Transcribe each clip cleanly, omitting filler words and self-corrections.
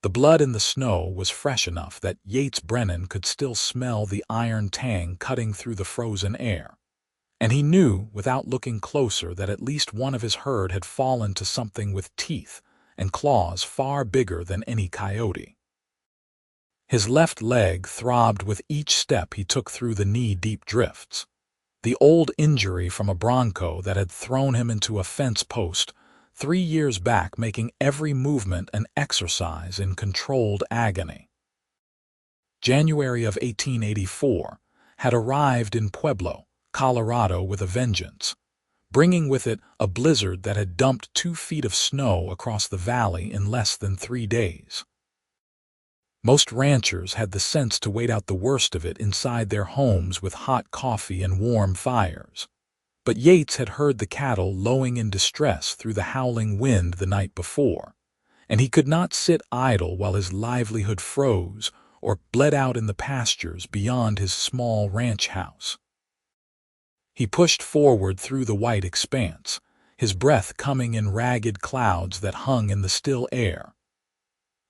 The blood in the snow was fresh enough that Yates Brennan could still smell the iron tang cutting through the frozen air. And he knew, without looking closer, that at least one of his herd had fallen to something with teeth and claws far bigger than any coyote. His left leg throbbed with each step he took through the knee-deep drifts. The old injury from a bronco that had thrown him into a fence post 3 years back, making every movement an exercise in controlled agony. January of 1884 had arrived in Pueblo, Colorado with a vengeance, bringing with it a blizzard that had dumped 2 feet of snow across the valley in less than 3 days. Most ranchers had the sense to wait out the worst of it inside their homes with hot coffee and warm fires. But Yates had heard the cattle lowing in distress through the howling wind the night before, and he could not sit idle while his livelihood froze or bled out in the pastures beyond his small ranch house. He pushed forward through the white expanse, his breath coming in ragged clouds that hung in the still air.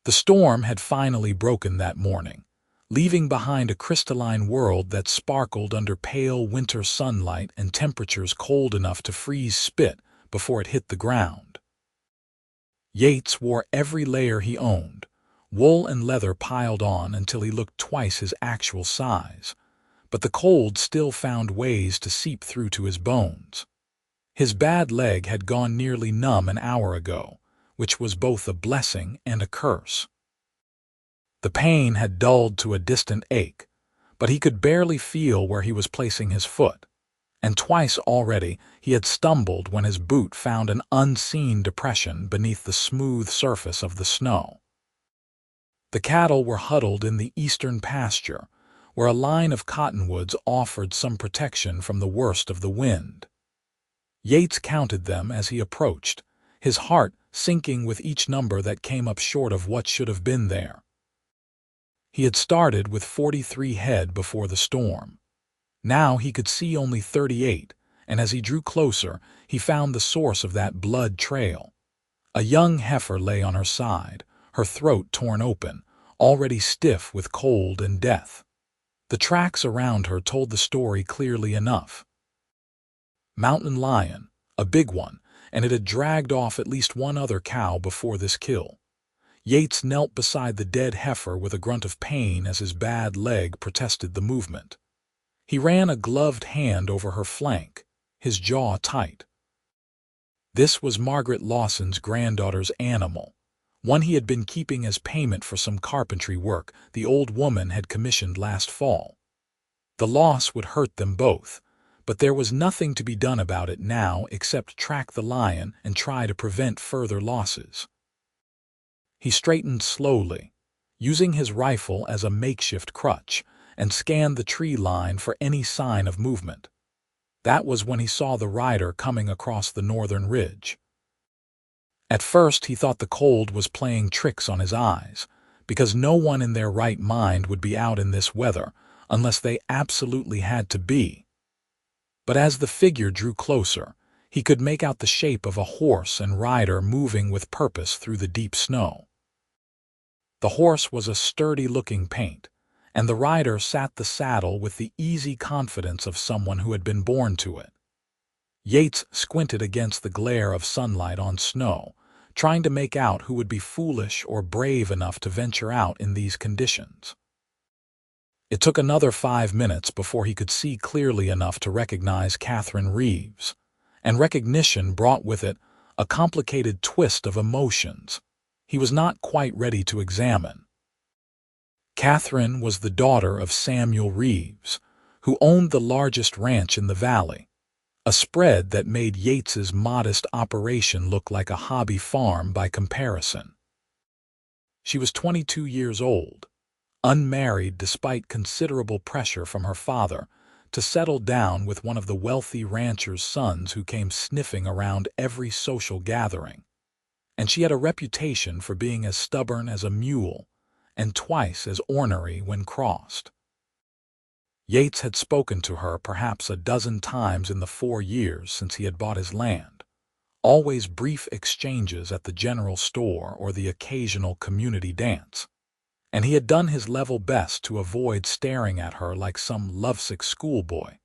The storm had finally broken that morning, leaving behind a crystalline world that sparkled under pale winter sunlight and temperatures cold enough to freeze spit before it hit the ground. Yates wore every layer he owned, wool and leather piled on until he looked twice his actual size, but the cold still found ways to seep through to his bones. His bad leg had gone nearly numb an hour ago, which was both a blessing and a curse. The pain had dulled to a distant ache, but he could barely feel where he was placing his foot, and twice already he had stumbled when his boot found an unseen depression beneath the smooth surface of the snow. The cattle were huddled in the eastern pasture, where a line of cottonwoods offered some protection from the worst of the wind. Yates counted them as he approached, his heart sinking with each number that came up short of what should have been there. He had started with 43 head before the storm. Now he could see only 38, and as he drew closer, he found the source of that blood trail. A young heifer lay on her side, her throat torn open, already stiff with cold and death. The tracks around her told the story clearly enough. Mountain lion, a big one, and it had dragged off at least one other cow before this kill. Yates knelt beside the dead heifer with a grunt of pain as his bad leg protested the movement. He ran a gloved hand over her flank, his jaw tight. This was Margaret Lawson's granddaughter's animal, one he had been keeping as payment for some carpentry work the old woman had commissioned last fall. The loss would hurt them both, but there was nothing to be done about it now except track the lion and try to prevent further losses. He straightened slowly, using his rifle as a makeshift crutch, and scanned the tree line for any sign of movement. That was when he saw the rider coming across the northern ridge. At first he thought the cold was playing tricks on his eyes, because no one in their right mind would be out in this weather unless they absolutely had to be. But as the figure drew closer, he could make out the shape of a horse and rider moving with purpose through the deep snow. The horse was a sturdy-looking paint, and the rider sat the saddle with the easy confidence of someone who had been born to it. Yates squinted against the glare of sunlight on snow, trying to make out who would be foolish or brave enough to venture out in these conditions. It took another 5 minutes before he could see clearly enough to recognize Katherine Reeves, and recognition brought with it a complicated twist of emotions he was not quite ready to examine. Katherine was the daughter of Samuel Reeves, who owned the largest ranch in the valley, a spread that made Yates's modest operation look like a hobby farm by comparison. She was 22 years old, unmarried despite considerable pressure from her father to settle down with one of the wealthy rancher's sons who came sniffing around every social gathering, and she had a reputation for being as stubborn as a mule and twice as ornery when crossed. Yates had spoken to her perhaps a dozen times in the 4 years since he had bought his land, always brief exchanges at the general store or the occasional community dance. And he had done his level best to avoid staring at her like some lovesick schoolboy,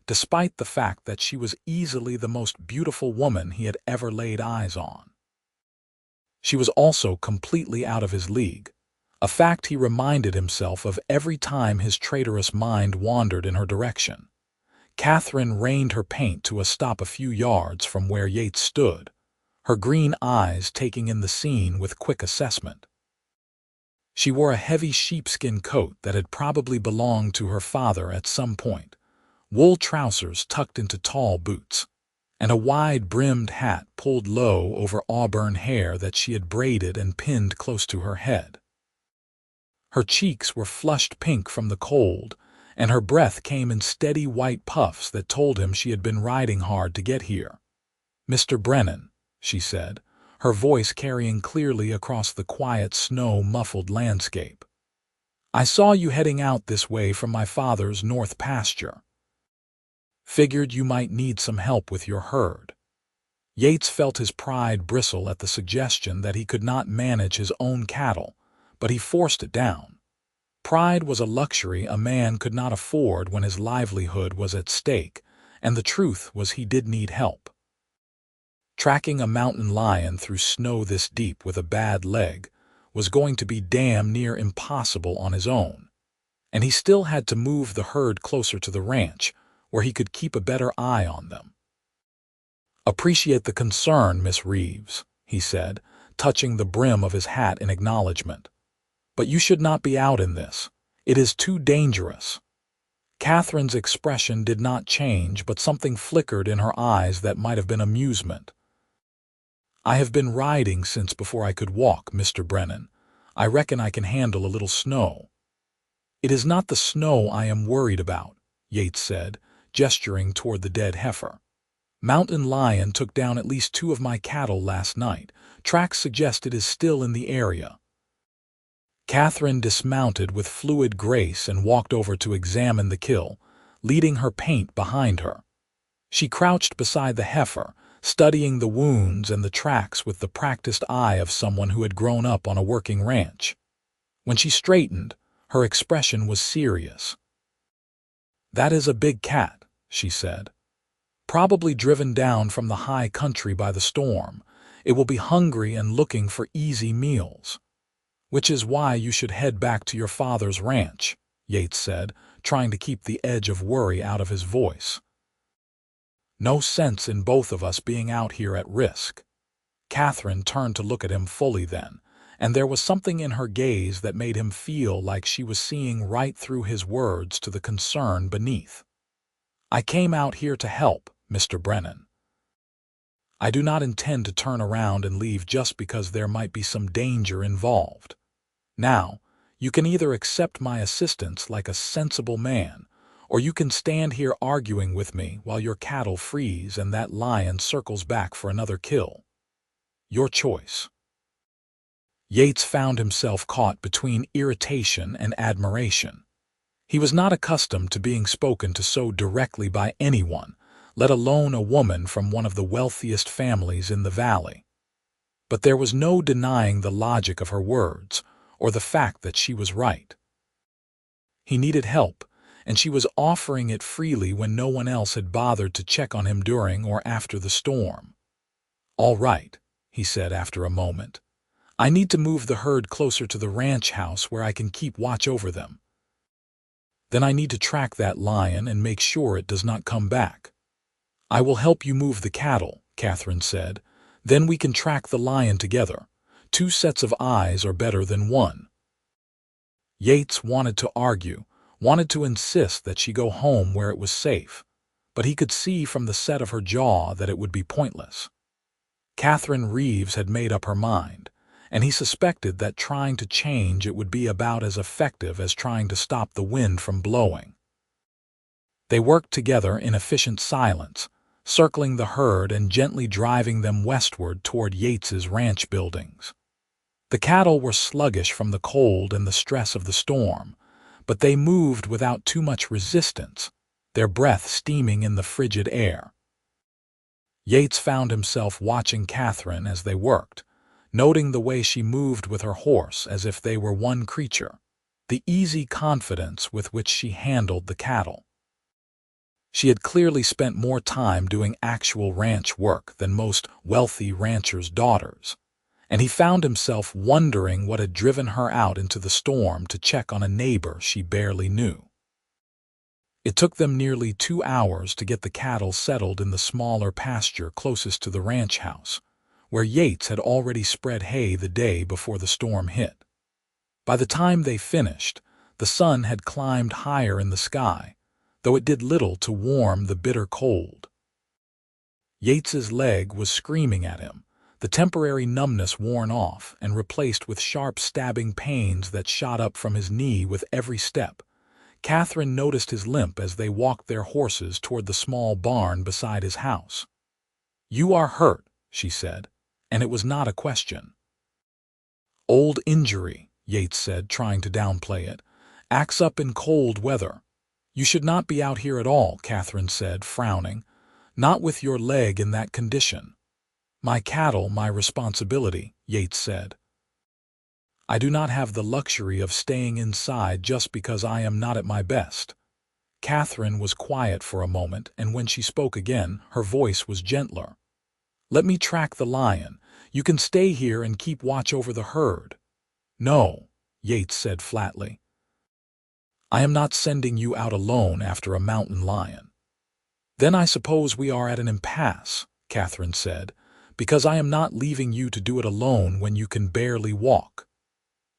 despite the fact that she was easily the most beautiful woman he had ever laid eyes on. She was also completely out of his league, a fact he reminded himself of every time his traitorous mind wandered in her direction. Katherine reined her paint to a stop a few yards from where Yates stood, her green eyes taking in the scene with quick assessment. She wore a heavy sheepskin coat that had probably belonged to her father at some point, wool trousers tucked into tall boots, and a wide-brimmed hat pulled low over auburn hair that she had braided and pinned close to her head. Her cheeks were flushed pink from the cold, and her breath came in steady white puffs that told him she had been riding hard to get here. "Mr. Brennan," she said, her voice carrying clearly across the quiet, snow-muffled landscape. "I saw you heading out this way from my father's north pasture. Figured you might need some help with your herd." Yates felt his pride bristle at the suggestion that he could not manage his own cattle, but he forced it down. Pride was a luxury a man could not afford when his livelihood was at stake, and the truth was he did need help. Tracking a mountain lion through snow this deep with a bad leg was going to be damn near impossible on his own, and he still had to move the herd closer to the ranch, where he could keep a better eye on them. "Appreciate the concern, Miss Reeves," he said, touching the brim of his hat in acknowledgement. "But you should not be out in this. It is too dangerous." Katherine's expression did not change, but something flickered in her eyes that might have been amusement. "I have been riding since before I could walk, Mr. Brennan. I reckon I can handle a little snow." "It is not the snow I am worried about," Yates said, gesturing toward the dead heifer. "Mountain lion took down at least 2 of my cattle last night. Tracks suggest it is still in the area." Katherine dismounted with fluid grace and walked over to examine the kill, leading her paint behind her. She crouched beside the heifer, studying the wounds and the tracks with the practiced eye of someone who had grown up on a working ranch. When she straightened, her expression was serious. "That is a big cat," she said. "Probably driven down from the high country by the storm. It will be hungry and looking for easy meals." "Which is why you should head back to your father's ranch," Yates said, trying to keep the edge of worry out of his voice. "No sense in both of us being out here at risk." Katherine turned to look at him fully then, and there was something in her gaze that made him feel like she was seeing right through his words to the concern beneath. "I came out here to help, Mr. Brennan. I do not intend to turn around and leave just because there might be some danger involved. Now, you can either accept my assistance like a sensible man, or you can stand here arguing with me while your cattle freeze and that lion circles back for another kill. Your choice." Yates found himself caught between irritation and admiration. He was not accustomed to being spoken to so directly by anyone, let alone a woman from one of the wealthiest families in the valley. But there was no denying the logic of her words, or the fact that she was right. He needed help, and she was offering it freely when no one else had bothered to check on him during or after the storm. "All right," he said after a moment. "I need to move the herd closer to the ranch house where I can keep watch over them. Then I need to track that lion and make sure it does not come back." "I will help you move the cattle," Katherine said. "Then we can track the lion together. 2 sets of eyes are better than 1. Yates wanted to argue, wanted to insist that she go home where it was safe, but he could see from the set of her jaw that it would be pointless. Katherine Reeves had made up her mind, and he suspected that trying to change it would be about as effective as trying to stop the wind from blowing. They worked together in efficient silence, circling the herd and gently driving them westward toward Yates's ranch buildings. The cattle were sluggish from the cold and the stress of the storm, but they moved without too much resistance, their breath steaming in the frigid air. Yates found himself watching Katherine as they worked, noting the way she moved with her horse as if they were one creature, the easy confidence with which she handled the cattle. She had clearly spent more time doing actual ranch work than most wealthy ranchers' daughters, and he found himself wondering what had driven her out into the storm to check on a neighbor she barely knew. It took them nearly 2 hours to get the cattle settled in the smaller pasture closest to the ranch house, where Yates had already spread hay the day before the storm hit. By the time they finished, the sun had climbed higher in the sky, though it did little to warm the bitter cold. Yates's leg was screaming at him, the temporary numbness worn off and replaced with sharp stabbing pains that shot up from his knee with every step. Katherine noticed his limp as they walked their horses toward the small barn beside his house. "You are hurt," she said, and it was not a question. "Old injury," Yates said, trying to downplay it. "Acts up in cold weather." "You should not be out here at all," Katherine said, frowning. "Not with your leg in that condition." "My cattle, my responsibility," Yates said. "I do not have the luxury of staying inside just because I am not at my best." Katherine was quiet for a moment, and when she spoke again, her voice was gentler. "Let me track the lion. You can stay here and keep watch over the herd." "No," Yates said flatly. "I am not sending you out alone after a mountain lion." "Then I suppose we are at an impasse," Katherine said, "because I am not leaving you to do it alone when you can barely walk."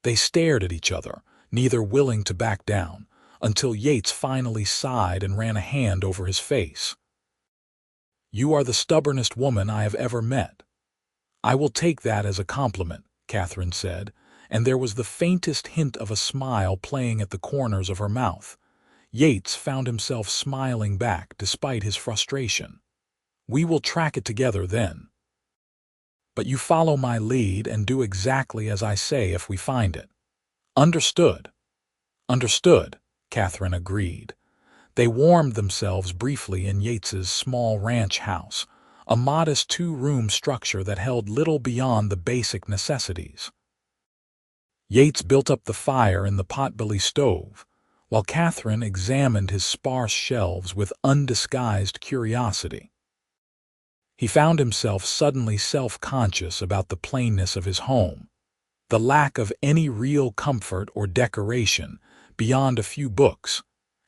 They stared at each other, neither willing to back down, until Yates finally sighed and ran a hand over his face. "You are the stubbornest woman I have ever met." "I will take that as a compliment," Katherine said, and there was the faintest hint of a smile playing at the corners of her mouth. Yates found himself smiling back despite his frustration. "We will track it together then. But you follow my lead and do exactly as I say if we find it." "Understood." "Understood," Katherine agreed. They warmed themselves briefly in Yates's small ranch house, a modest 2-room structure that held little beyond the basic necessities. Yates built up the fire in the potbelly stove, while Katherine examined his sparse shelves with undisguised curiosity. He found himself suddenly self-conscious about the plainness of his home, the lack of any real comfort or decoration beyond a few books,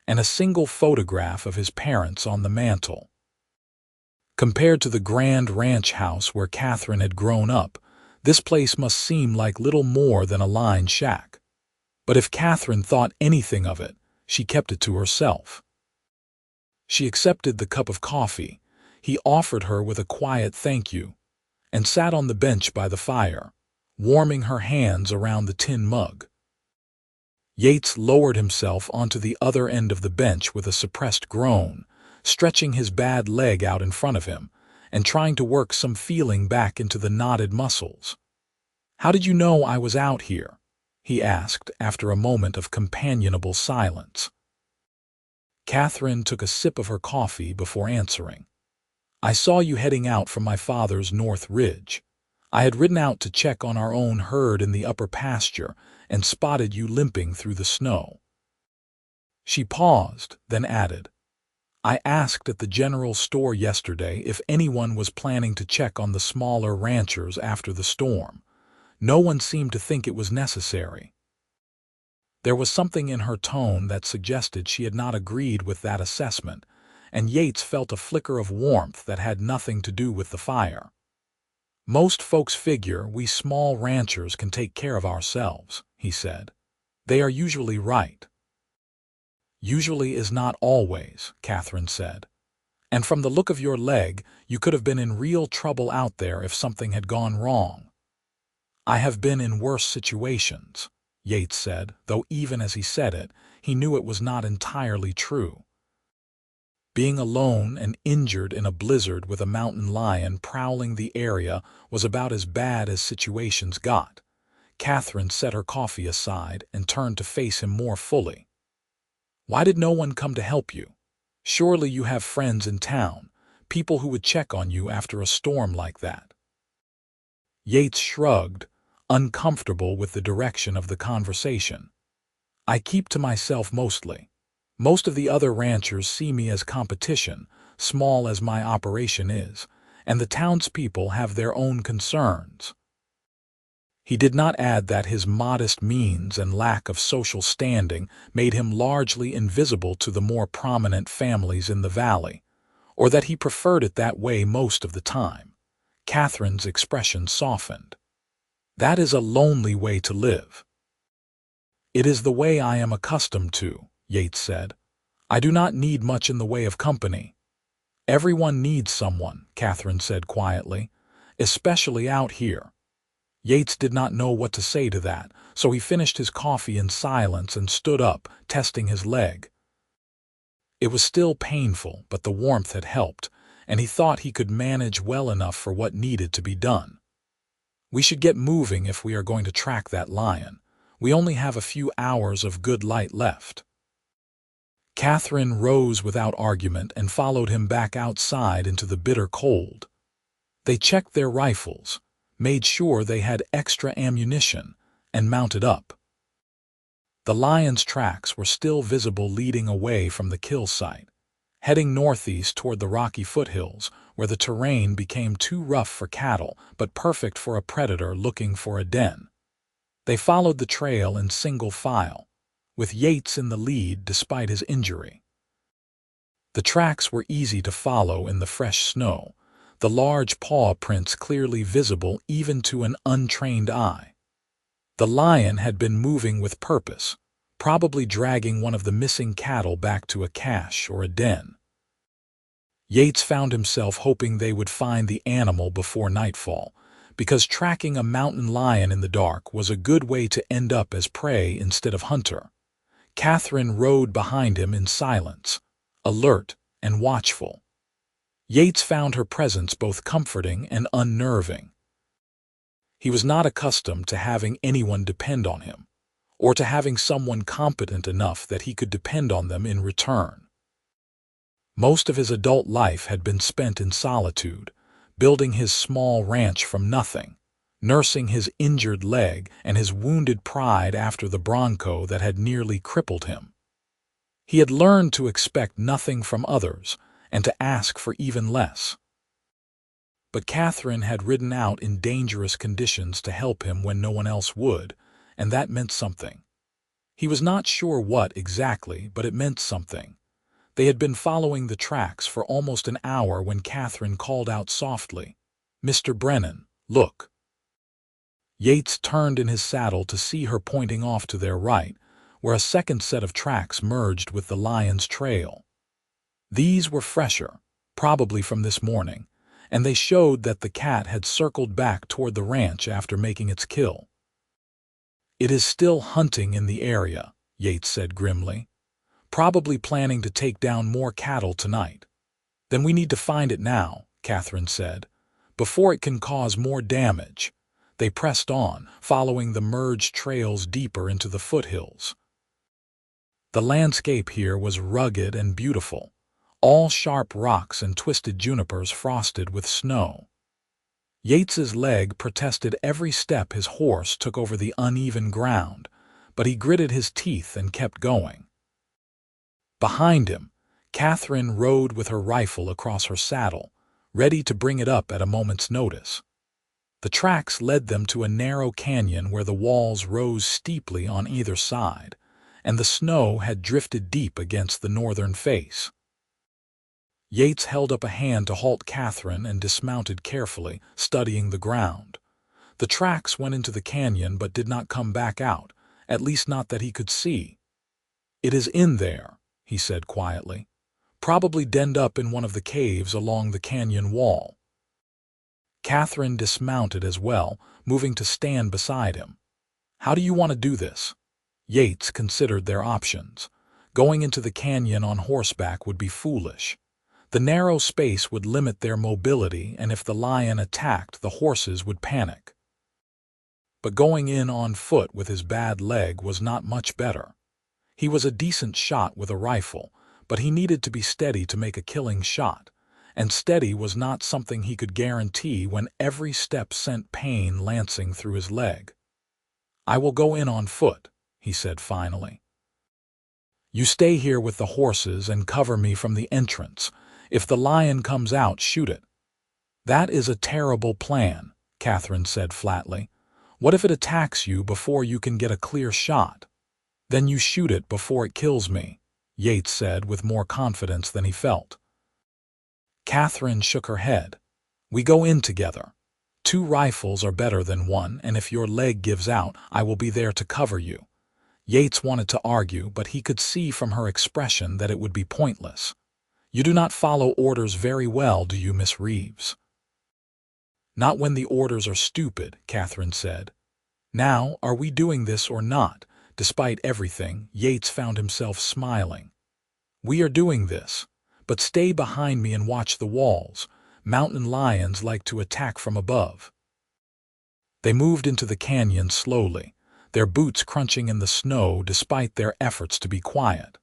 and a single photograph of his parents on the mantel. Compared to the grand ranch house where Katherine had grown up, this place must seem like little more than a lined shack. But if Katherine thought anything of it, she kept it to herself. She accepted the cup of coffee he offered her with a quiet thank you, and sat on the bench by the fire, warming her hands around the tin mug. Yates lowered himself onto the other end of the bench with a suppressed groan, stretching his bad leg out in front of him, and trying to work some feeling back into the knotted muscles. "How did you know I was out here?" he asked after a moment of companionable silence. Katherine took a sip of her coffee before answering. "I saw you heading out from my father's north ridge. I had ridden out to check on our own herd in the upper pasture and spotted you limping through the snow." She paused, then added, "I asked at the general store yesterday if anyone was planning to check on the smaller ranchers after the storm. No one seemed to think it was necessary." There was something in her tone that suggested she had not agreed with that assessment, and Yates felt a flicker of warmth that had nothing to do with the fire. "Most folks figure we small ranchers can take care of ourselves," he said. "They are usually right." "Usually is not always," Katherine said. "And from the look of your leg, you could have been in real trouble out there if something had gone wrong." "I have been in worse situations," Yates said, though even as he said it, he knew it was not entirely true. Being alone and injured in a blizzard with a mountain lion prowling the area was about as bad as situations got. Katherine set her coffee aside and turned to face him more fully. "Why did no one come to help you? Surely you have friends in town, people who would check on you after a storm like that. Yates shrugged, uncomfortable with the direction of the conversation. I keep to myself mostly. Most of the other ranchers see me as competition, small as my operation is, and the townspeople have their own concerns. He did not add that his modest means and lack of social standing made him largely invisible to the more prominent families in the valley, or that he preferred it that way most of the time. Katherine's expression softened. That is a lonely way to live. It is the way I am accustomed to, Yates said. I do not need much in the way of company. Everyone needs someone, Katherine said quietly, especially out here. Yates did not know what to say to that, so he finished his coffee in silence and stood up, testing his leg. It was still painful, but the warmth had helped, and he thought he could manage well enough for what needed to be done. We should get moving if we are going to track that lion. We only have a few hours of good light left. Katherine rose without argument and followed him back outside into the bitter cold. They checked their rifles, made sure they had extra ammunition, and mounted up. The lion's tracks were still visible leading away from the kill site, heading northeast toward the rocky foothills, where the terrain became too rough for cattle but perfect for a predator looking for a den. They followed the trail in single file, with Yates in the lead despite his injury. The tracks were easy to follow in the fresh snow, the large paw prints clearly visible even to an untrained eye. The lion had been moving with purpose, probably dragging one of the missing cattle back to a cache or a den. Yates found himself hoping they would find the animal before nightfall, because tracking a mountain lion in the dark was a good way to end up as prey instead of hunter. Katherine rode behind him in silence, alert and watchful. Yates found her presence both comforting and unnerving. He was not accustomed to having anyone depend on him, or to having someone competent enough that he could depend on them in return. Most of his adult life had been spent in solitude, building his small ranch from nothing, nursing his injured leg and his wounded pride after the bronco that had nearly crippled him. He had learned to expect nothing from others and to ask for even less. But Katherine had ridden out in dangerous conditions to help him when no one else would, and that meant something. He was not sure what exactly, but it meant something. They had been following the tracks for almost an hour when Katherine called out softly, "Mr. Brennan, look." Yates turned in his saddle to see her pointing off to their right, where a second set of tracks merged with the lion's trail. These were fresher, probably from this morning, and they showed that the cat had circled back toward the ranch after making its kill. "It is still hunting in the area," Yates said grimly. "Probably planning to take down more cattle tonight." "Then we need to find it now," Katherine said, "before it can cause more damage." They pressed on, following the merged trails deeper into the foothills. The landscape here was rugged and beautiful, all sharp rocks and twisted junipers frosted with snow. Yates's leg protested every step his horse took over the uneven ground, but he gritted his teeth and kept going. Behind him, Katherine rode with her rifle across her saddle, ready to bring it up at a moment's notice. The tracks led them to a narrow canyon where the walls rose steeply on either side, and the snow had drifted deep against the northern face. Yates held up a hand to halt Katherine and dismounted carefully, studying the ground. The tracks went into the canyon but did not come back out, at least not that he could see. "It is in there," he said quietly. "Probably denned up in one of the caves along the canyon wall." Katherine dismounted as well, moving to stand beside him. "How do you want to do this?" Yates considered their options. Going into the canyon on horseback would be foolish. The narrow space would limit their mobility, and if the lion attacked, the horses would panic. But going in on foot with his bad leg was not much better. He was a decent shot with a rifle, but he needed to be steady to make a killing shot, and steady was not something he could guarantee when every step sent pain lancing through his leg. "I will go in on foot," he said finally. "You stay here with the horses and cover me from the entrance. If the lion comes out, shoot it." "That is a terrible plan," Katherine said flatly. "What if it attacks you before you can get a clear shot?" "Then you shoot it before it kills me," Yates said with more confidence than he felt. Katherine shook her head. "We go in together. 2 rifles are better than 1, and if your leg gives out, I will be there to cover you." Yates wanted to argue, but he could see from her expression that it would be pointless. "You do not follow orders very well, do you, Miss Reeves?" "Not when the orders are stupid," Katherine said. "Now, are we doing this or not?" Despite everything, Yates found himself smiling. "We are doing this. But stay behind me and watch the walls. Mountain lions like to attack from above." They moved into the canyon slowly, their boots crunching in the snow despite their efforts to be quiet.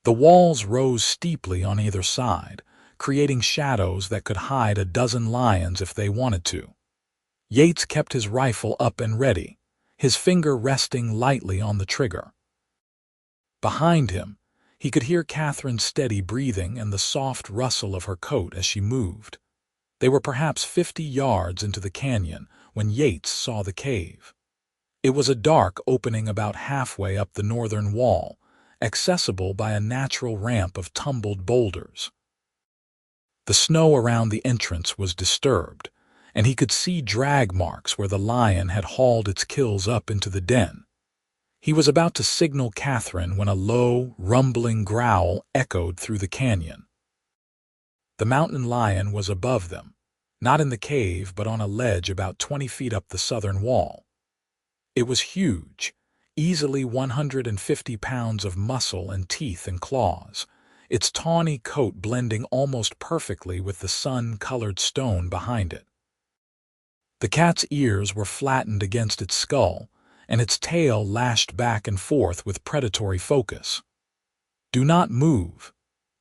The walls rose steeply on either side, creating shadows that could hide a dozen lions if they wanted to. Yates kept his rifle up and ready, his finger resting lightly on the trigger. Behind him, he could hear Katherine's steady breathing and the soft rustle of her coat as she moved. They were perhaps 50 yards into the canyon when Yates saw the cave. It was a dark opening about halfway up the northern wall, accessible by a natural ramp of tumbled boulders. The snow around the entrance was disturbed, and he could see drag marks where the lion had hauled its kills up into the den. He was about to signal Katherine when a low, rumbling growl echoed through the canyon. The mountain lion was above them, not in the cave but on a ledge about 20 feet up the southern wall. It was huge, easily 150 pounds of muscle and teeth and claws, its tawny coat blending almost perfectly with the sun-colored stone behind it. The cat's ears were flattened against its skull, and its tail lashed back and forth with predatory focus. "Do not move,"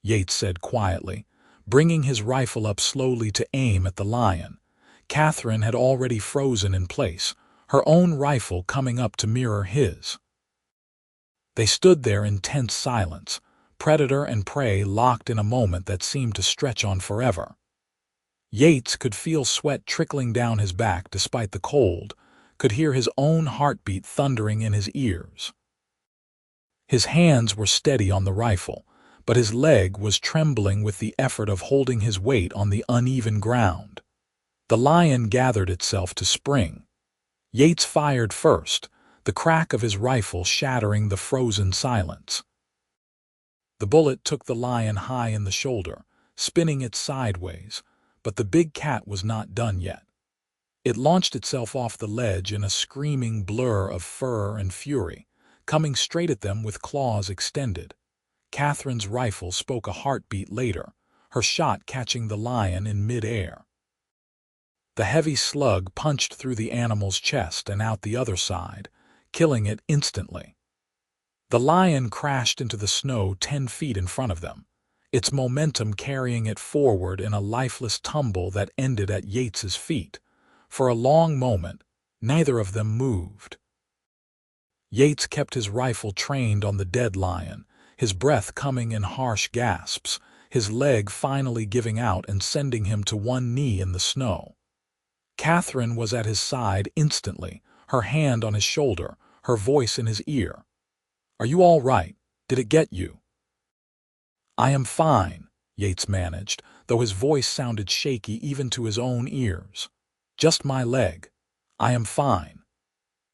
Yates said quietly, bringing his rifle up slowly to aim at the lion. Katherine had already frozen in place, her own rifle coming up to mirror his. They stood there in tense silence, predator and prey locked in a moment that seemed to stretch on forever. Yates could feel sweat trickling down his back despite the cold, could hear his own heartbeat thundering in his ears. His hands were steady on the rifle, but his leg was trembling with the effort of holding his weight on the uneven ground. The lion gathered itself to spring. Yates fired first, the crack of his rifle shattering the frozen silence. The bullet took the lion high in the shoulder, spinning it sideways, but the big cat was not done yet. It launched itself off the ledge in a screaming blur of fur and fury, coming straight at them with claws extended. Katherine's rifle spoke a heartbeat later, her shot catching the lion in mid-air. The heavy slug punched through the animal's chest and out the other side, killing it instantly. The lion crashed into the snow 10 feet in front of them, its momentum carrying it forward in a lifeless tumble that ended at Yates's feet. For a long moment, neither of them moved. Yates kept his rifle trained on the dead lion, his breath coming in harsh gasps, his leg finally giving out and sending him to one knee in the snow. Katherine was at his side instantly, her hand on his shoulder, her voice in his ear. "Are you all right? Did it get you?" "I am fine," Yates managed, though his voice sounded shaky even to his own ears. "Just my leg. I am fine."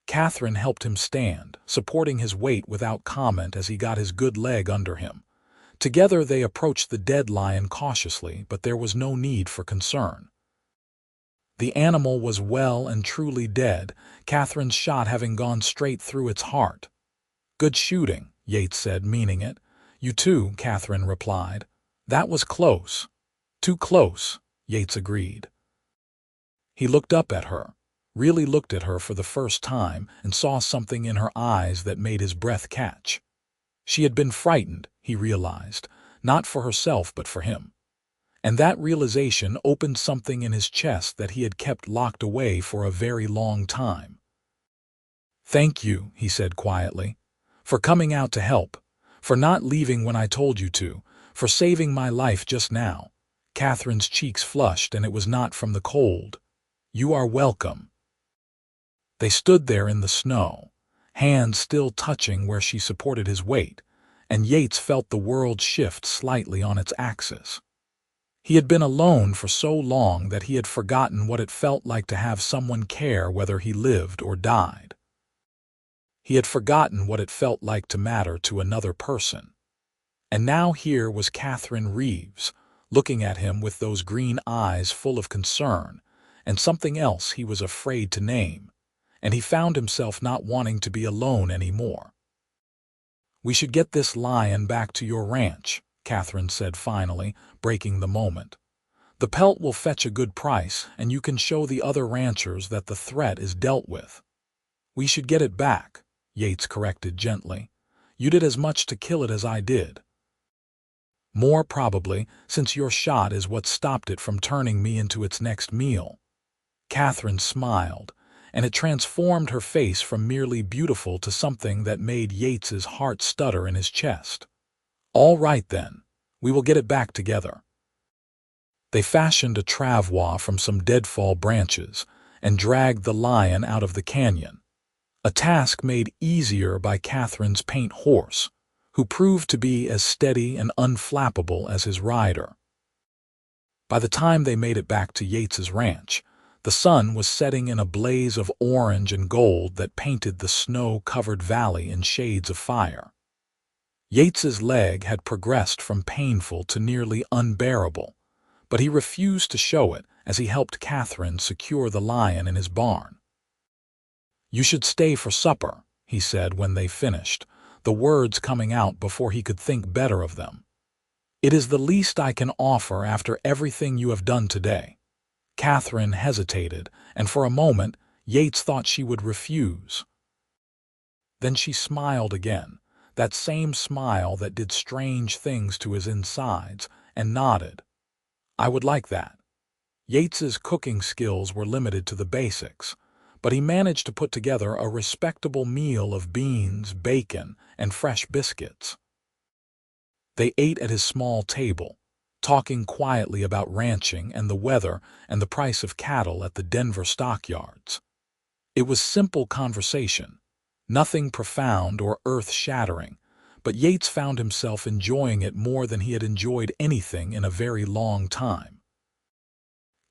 Katherine helped him stand, supporting his weight without comment as he got his good leg under him. Together they approached the dead lion cautiously, but there was no need for concern. The animal was well and truly dead, Katherine's shot having gone straight through its heart. "Good shooting," Yates said, meaning it. "You too," Katherine replied. "That was close." "Too close," Yates agreed. He looked up at her, really looked at her for the first time, and saw something in her eyes that made his breath catch. She had been frightened, he realized, not for herself but for him. and that realization opened something in his chest that he had kept locked away for a very long time. "Thank you," he said quietly, "for coming out to help, for not leaving when I told you to, for saving my life just now." Catherine's cheeks flushed, and it was not from the cold. "You are welcome." They stood there in the snow, hands still touching where she supported his weight, and Yates felt the world shift slightly on its axis. He had been alone for so long that he had forgotten what it felt like to have someone care whether he lived or died. He had forgotten what it felt like to matter to another person. And now here was Katherine Reeves, looking at him with those green eyes full of concern, and something else he was afraid to name, and he found himself not wanting to be alone anymore. "We should get this lion back to your ranch," Katherine said finally, breaking the moment. "The pelt will fetch a good price, and you can show the other ranchers that the threat is dealt with." "We should get it back," Yates corrected gently. "You did as much to kill it as I did." "More probably, since your shot is what stopped it from turning me into its next meal." Katherine smiled, and it transformed her face from merely beautiful to something that made Yates's heart stutter in his chest. "All right then, we will get it back together." They fashioned a travois from some deadfall branches and dragged the lion out of the canyon, a task made easier by Katherine's paint horse, who proved to be as steady and unflappable as his rider. By the time they made it back to Yates's ranch, the sun was setting in a blaze of orange and gold that painted the snow-covered valley in shades of fire. Yates's leg had progressed from painful to nearly unbearable, but he refused to show it as he helped Katherine secure the lion in his barn. "You should stay for supper," he said when they finished, the words coming out before he could think better of them. "It is the least I can offer after everything you have done today." Katherine hesitated, and for a moment Yates thought she would refuse. Then she smiled again, that same smile that did strange things to his insides, and nodded. "I would like that." Yates's cooking skills were limited to the basics, but he managed to put together a respectable meal of beans, bacon, and fresh biscuits. They ate at his small table, talking quietly about ranching and the weather and the price of cattle at the Denver stockyards. It was simple conversation, nothing profound or earth-shattering, but Yates found himself enjoying it more than he had enjoyed anything in a very long time.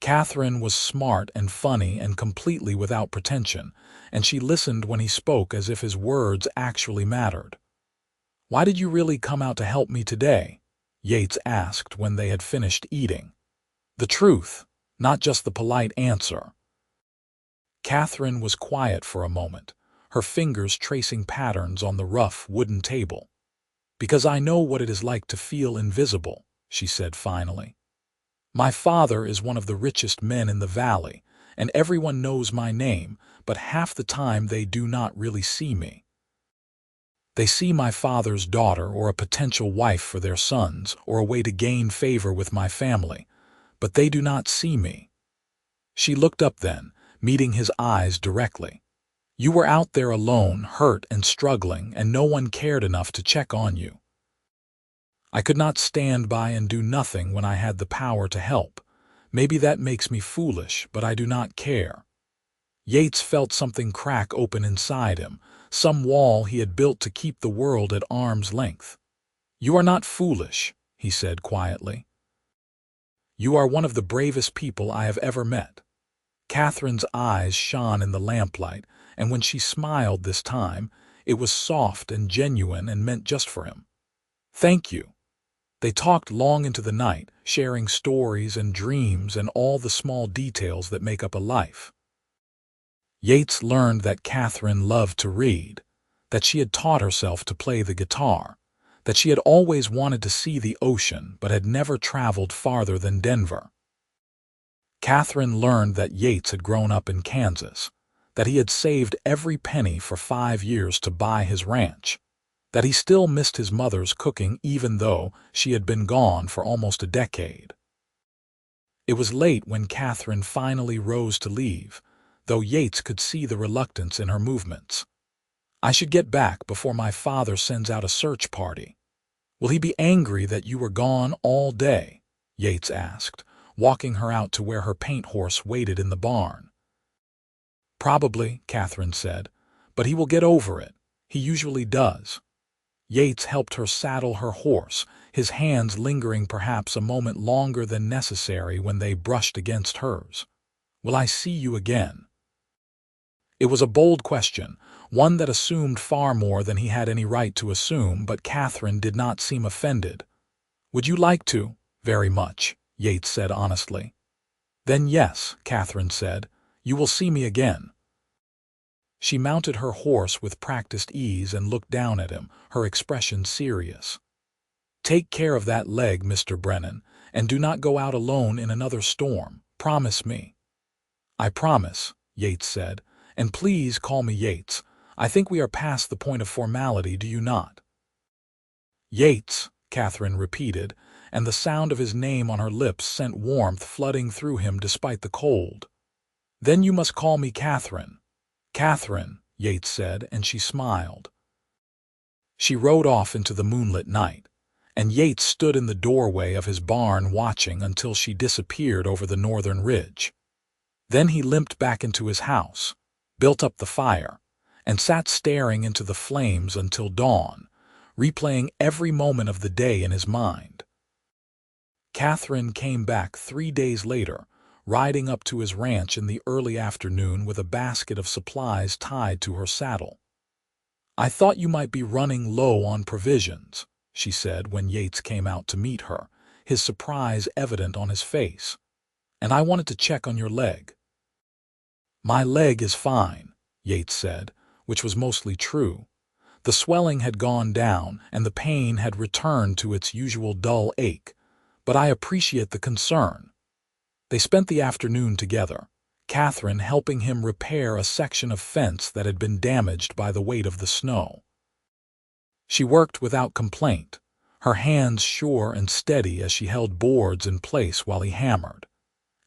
Katherine was smart and funny and completely without pretension, and she listened when he spoke as if his words actually mattered. "Why did you really come out to help me today?" Yates asked when they had finished eating. "The truth, not just the polite answer." Katherine was quiet for a moment, her fingers tracing patterns on the rough wooden table. "Because I know what it is like to feel invisible," she said finally. "My father is one of the richest men in the valley, and everyone knows my name, but half the time they do not really see me. They see my father's daughter or a potential wife for their sons or a way to gain favor with my family, but they do not see me." She looked up then, meeting his eyes directly. "You were out there alone, hurt and struggling, and no one cared enough to check on you. I could not stand by and do nothing when I had the power to help. Maybe that makes me foolish, but I do not care." Yates felt something crack open inside him, some wall he had built to keep the world at arm's length. "You are not foolish," he said quietly. "You are one of the bravest people I have ever met." Katherine's eyes shone in the lamplight, and when she smiled this time, it was soft and genuine and meant just for him. "Thank you." They talked long into the night, sharing stories and dreams and all the small details that make up a life. Yates learned that Katherine loved to read, that she had taught herself to play the guitar, that she had always wanted to see the ocean but had never traveled farther than Denver. Katherine learned that Yates had grown up in Kansas, that he had saved every penny for 5 years to buy his ranch, that he still missed his mother's cooking even though she had been gone for almost a decade. It was late when Katherine finally rose to leave, though Yates could see the reluctance in her movements. "I should get back before my father sends out a search party." "Will he be angry that you were gone all day?" Yates asked, walking her out to where her paint horse waited in the barn. "Probably," Katherine said, "but he will get over it. He usually does." Yates helped her saddle her horse, his hands lingering perhaps a moment longer than necessary when they brushed against hers. "Will I see you again?" It was a bold question, one that assumed far more than he had any right to assume, but Katherine did not seem offended. "Would you like to?" "Very much," Yates said honestly. "Then yes," Katherine said, "you will see me again." She mounted her horse with practiced ease and looked down at him, her expression serious. "Take care of that leg, Mr. Brennan, and do not go out alone in another storm. Promise me." "I promise," Yates said, "and please call me Yates. I think we are past the point of formality, do you not?" "Yates," Katherine repeated, and the sound of his name on her lips sent warmth flooding through him despite the cold. "Then you must call me Katherine." "Katherine," Yates said, and she smiled. She rode off into the moonlit night, and Yates stood in the doorway of his barn watching until she disappeared over the northern ridge. Then he limped back into his house, built up the fire, and sat staring into the flames until dawn, replaying every moment of the day in his mind. Katherine came back 3 days later, riding up to his ranch in the early afternoon with a basket of supplies tied to her saddle. "I thought you might be running low on provisions," she said when Yates came out to meet her, his surprise evident on his face. "And I wanted to check on your leg." "My leg is fine," Yates said, which was mostly true. The swelling had gone down and the pain had returned to its usual dull ache, but I appreciate the concern. They spent the afternoon together, Katherine helping him repair a section of fence that had been damaged by the weight of the snow. She worked without complaint, her hands sure and steady as she held boards in place while he hammered.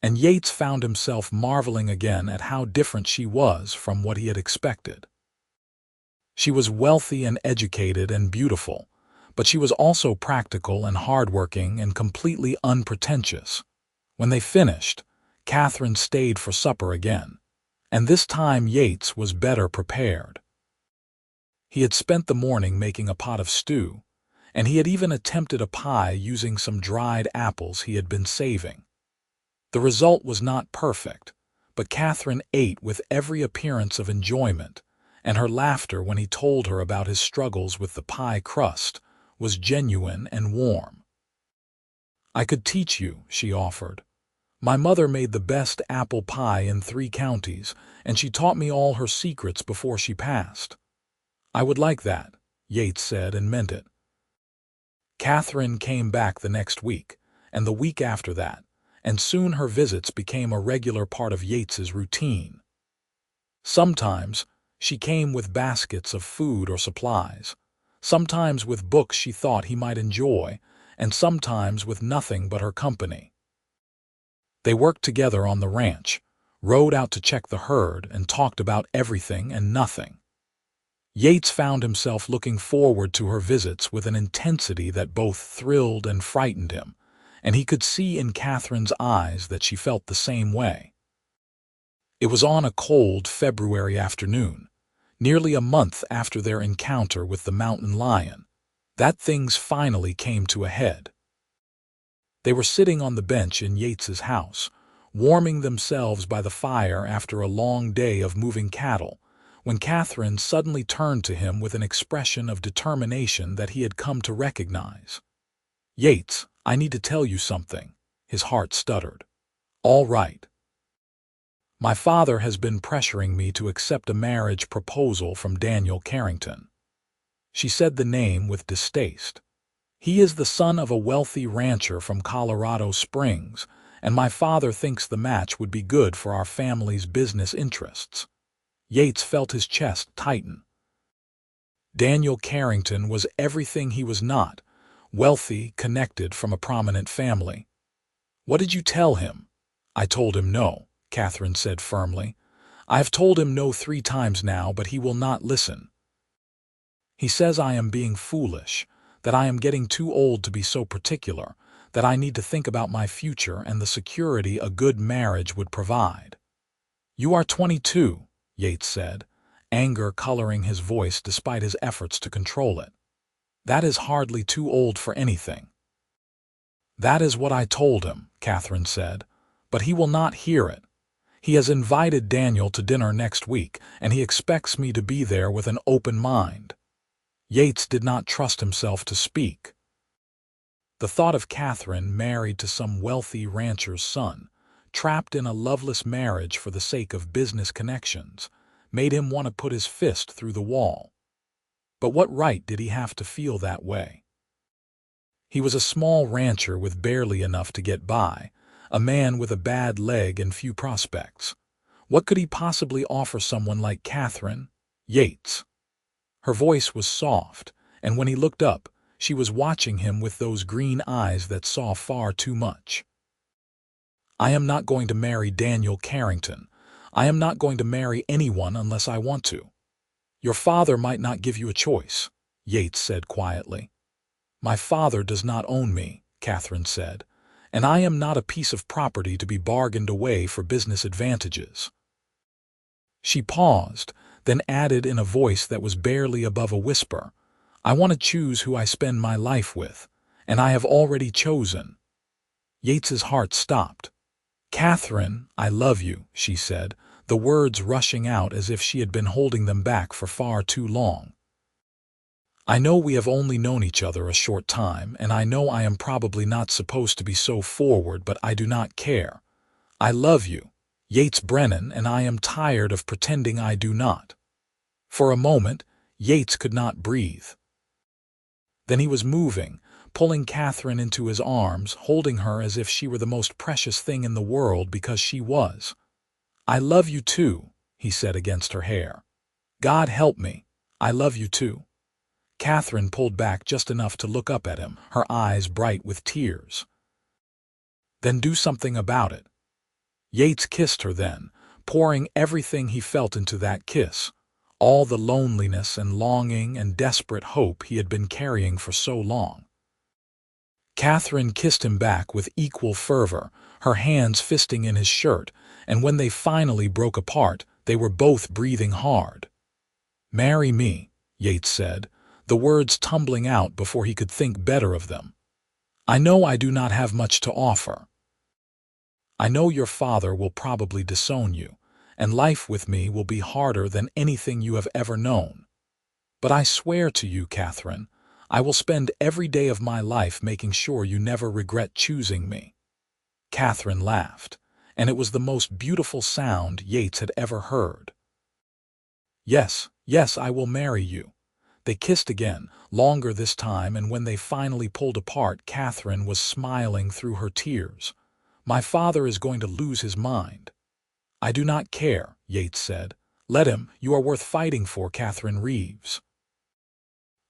And Yates found himself marveling again at how different she was from what he had expected. She was wealthy and educated and beautiful, but she was also practical and hardworking and completely unpretentious. When they finished, Katherine stayed for supper again, and this time Yates was better prepared. He had spent the morning making a pot of stew, and he had even attempted a pie using some dried apples he had been saving. The result was not perfect, but Katherine ate with every appearance of enjoyment, and her laughter when he told her about his struggles with the pie crust was genuine and warm. "I could teach you," she offered. "My mother made the best apple pie in 3 counties, and she taught me all her secrets before she passed." "I would like that," Yates said, and meant it. Katherine came back the next week, and the week after that, and soon her visits became a regular part of Yates's routine. Sometimes she came with baskets of food or supplies, sometimes with books she thought he might enjoy, and sometimes with nothing but her company. They worked together on the ranch, rode out to check the herd, and talked about everything and nothing. Yates found himself looking forward to her visits with an intensity that both thrilled and frightened him, and he could see in Katherine's eyes that she felt the same way. It was on a cold February afternoon, nearly a month after their encounter with the mountain lion, that things finally came to a head. They were sitting on the bench in Yates's house, warming themselves by the fire after a long day of moving cattle, when Katherine suddenly turned to him with an expression of determination that he had come to recognize. "Yates, I need to tell you something," his heart stuttered. "All right. My father has been pressuring me to accept a marriage proposal from Daniel Carrington." She said the name with distaste. "He is the son of a wealthy rancher from Colorado Springs, and my father thinks the match would be good for our family's business interests." Yates felt his chest tighten. Daniel Carrington was everything he was not, wealthy, connected from a prominent family. "What did you tell him?" I told him no, Katherine said firmly. I have told him no 3 times now, but he will not listen. He says I am being foolish, that I am getting too old to be so particular, that I need to think about my future and the security a good marriage would provide. You are 22, Yates said, anger coloring his voice despite his efforts to control it. That is hardly too old for anything. That is what I told him, Katherine said, but he will not hear it. He has invited Daniel to dinner next week, and he expects me to be there with an open mind. Yates did not trust himself to speak. The thought of Katherine married to some wealthy rancher's son, trapped in a loveless marriage for the sake of business connections, made him want to put his fist through the wall. But what right did he have to feel that way? He was a small rancher with barely enough to get by, a man with a bad leg and few prospects. What could he possibly offer someone like Katherine? Yates. Her voice was soft, and when he looked up, she was watching him with those green eyes that saw far too much. I am not going to marry Daniel Carrington. I am not going to marry anyone unless I want to. Your father might not give you a choice, Yates said quietly. My father does not own me, Katherine said, and I am not a piece of property to be bargained away for business advantages. She paused, then added in a voice that was barely above a whisper, I want to choose who I spend my life with, and I have already chosen. Yates's heart stopped. Katherine, I love you, she said, the words rushing out as if she had been holding them back for far too long. I know we have only known each other a short time, and I know I am probably not supposed to be so forward, but I do not care. I love you, Yates Brennan, and I am tired of pretending I do not. For a moment, Yates could not breathe. Then he was moving, pulling Katherine into his arms, holding her as if she were the most precious thing in the world because she was. I love you too, he said against her hair. God help me, I love you too. Katherine pulled back just enough to look up at him, her eyes bright with tears. Then do something about it. Yates kissed her then, pouring everything he felt into that kiss, all the loneliness and longing and desperate hope he had been carrying for so long. Katherine kissed him back with equal fervor, her hands fisting in his shirt, and when they finally broke apart, they were both breathing hard. Marry me, Yates said, the words tumbling out before he could think better of them. I know I do not have much to offer. I know your father will probably disown you, and life with me will be harder than anything you have ever known. But I swear to you, Katherine, I will spend every day of my life making sure you never regret choosing me. Katherine laughed, and it was the most beautiful sound Yates had ever heard. Yes, yes, I will marry you. They kissed again, longer this time, and when they finally pulled apart, Katherine was smiling through her tears. My father is going to lose his mind. I do not care, Yates said. Let him, you are worth fighting for, Katherine Reeves.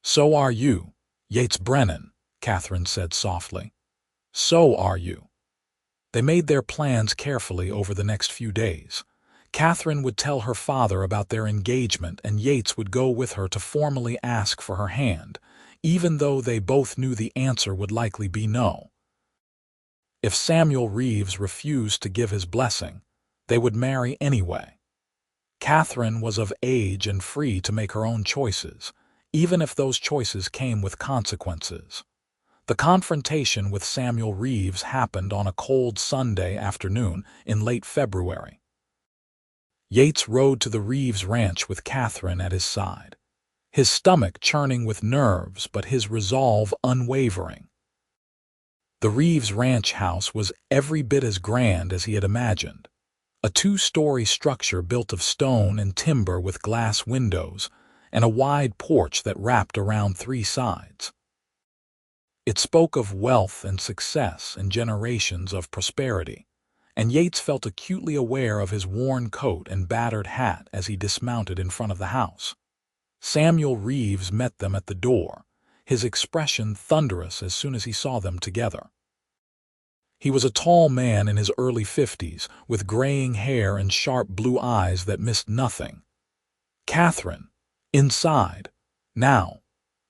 So are you, Yates Brennan, Katherine said softly. So are you. They made their plans carefully over the next few days. Katherine would tell her father about their engagement, and Yates would go with her to formally ask for her hand, even though they both knew the answer would likely be no. If Samuel Reeves refused to give his blessing, they would marry anyway. Katherine was of age and free to make her own choices, even if those choices came with consequences. The confrontation with Samuel Reeves happened on a cold Sunday afternoon in late February. Yates rode to the Reeves ranch with Katherine at his side, his stomach churning with nerves but his resolve unwavering. The Reeves ranch house was every bit as grand as he had imagined. A 2-story structure built of stone and timber with glass windows, and a wide porch that wrapped around 3 sides. It spoke of wealth and success and generations of prosperity, and Yates felt acutely aware of his worn coat and battered hat as he dismounted in front of the house. Samuel Reeves met them at the door, his expression thunderous as soon as he saw them together. He was a tall man in his early 50s, with graying hair and sharp blue eyes that missed nothing. "Katherine, inside. Now."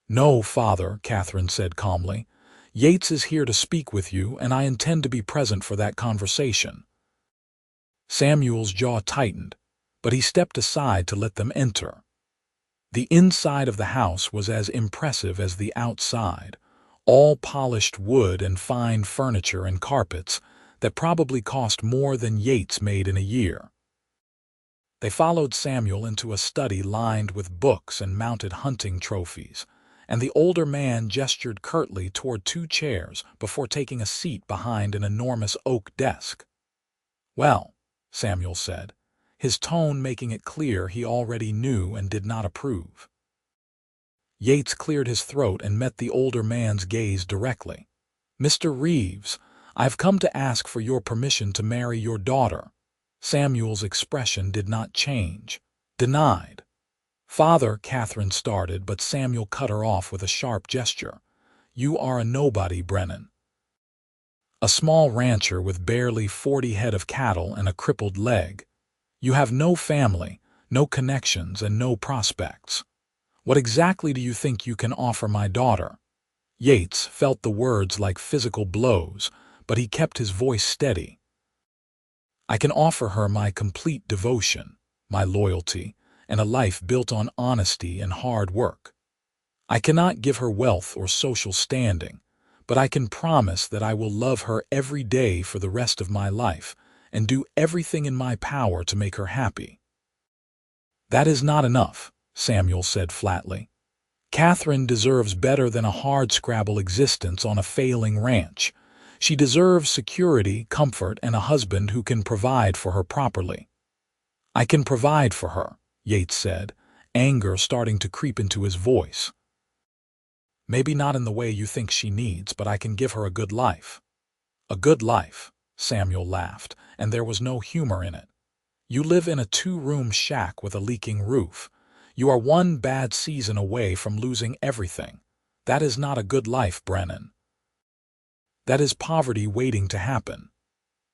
"No, father," Katherine said calmly. "Yates is here to speak with you, and I intend to be present for that conversation." Samuel's jaw tightened, but he stepped aside to let them enter. The inside of the house was as impressive as the outside, all polished wood and fine furniture and carpets that probably cost more than Yates made in a year. They followed Samuel into a study lined with books and mounted hunting trophies, and the older man gestured curtly toward two chairs before taking a seat behind an enormous oak desk. "Well," Samuel said, his tone making it clear he already knew and did not approve. Yates cleared his throat and met the older man's gaze directly. "Mr. Reeves, I've come to ask for your permission to marry your daughter." Samuel's expression did not change. "Denied." "Father," Katherine started, but Samuel cut her off with a sharp gesture. "You are a nobody, Brennan. A small rancher with barely 40 head of cattle and a crippled leg. You have no family, no connections, and no prospects. What exactly do you think you can offer my daughter?" Yates felt the words like physical blows, but he kept his voice steady. "I can offer her my complete devotion, my loyalty, and a life built on honesty and hard work. I cannot give her wealth or social standing, but I can promise that I will love her every day for the rest of my life and do everything in my power to make her happy." "That is not enough," Samuel said flatly. "Katherine deserves better than a hardscrabble existence on a failing ranch. She deserves security, comfort, and a husband who can provide for her properly." "I can provide for her," Yates said, anger starting to creep into his voice. "Maybe not in the way you think she needs, but I can give her a good life." "A good life," Samuel laughed, and there was no humor in it. "You live in a 2-room shack with a leaking roof. You are one bad season away from losing everything. That is not a good life, Brennan. That is poverty waiting to happen."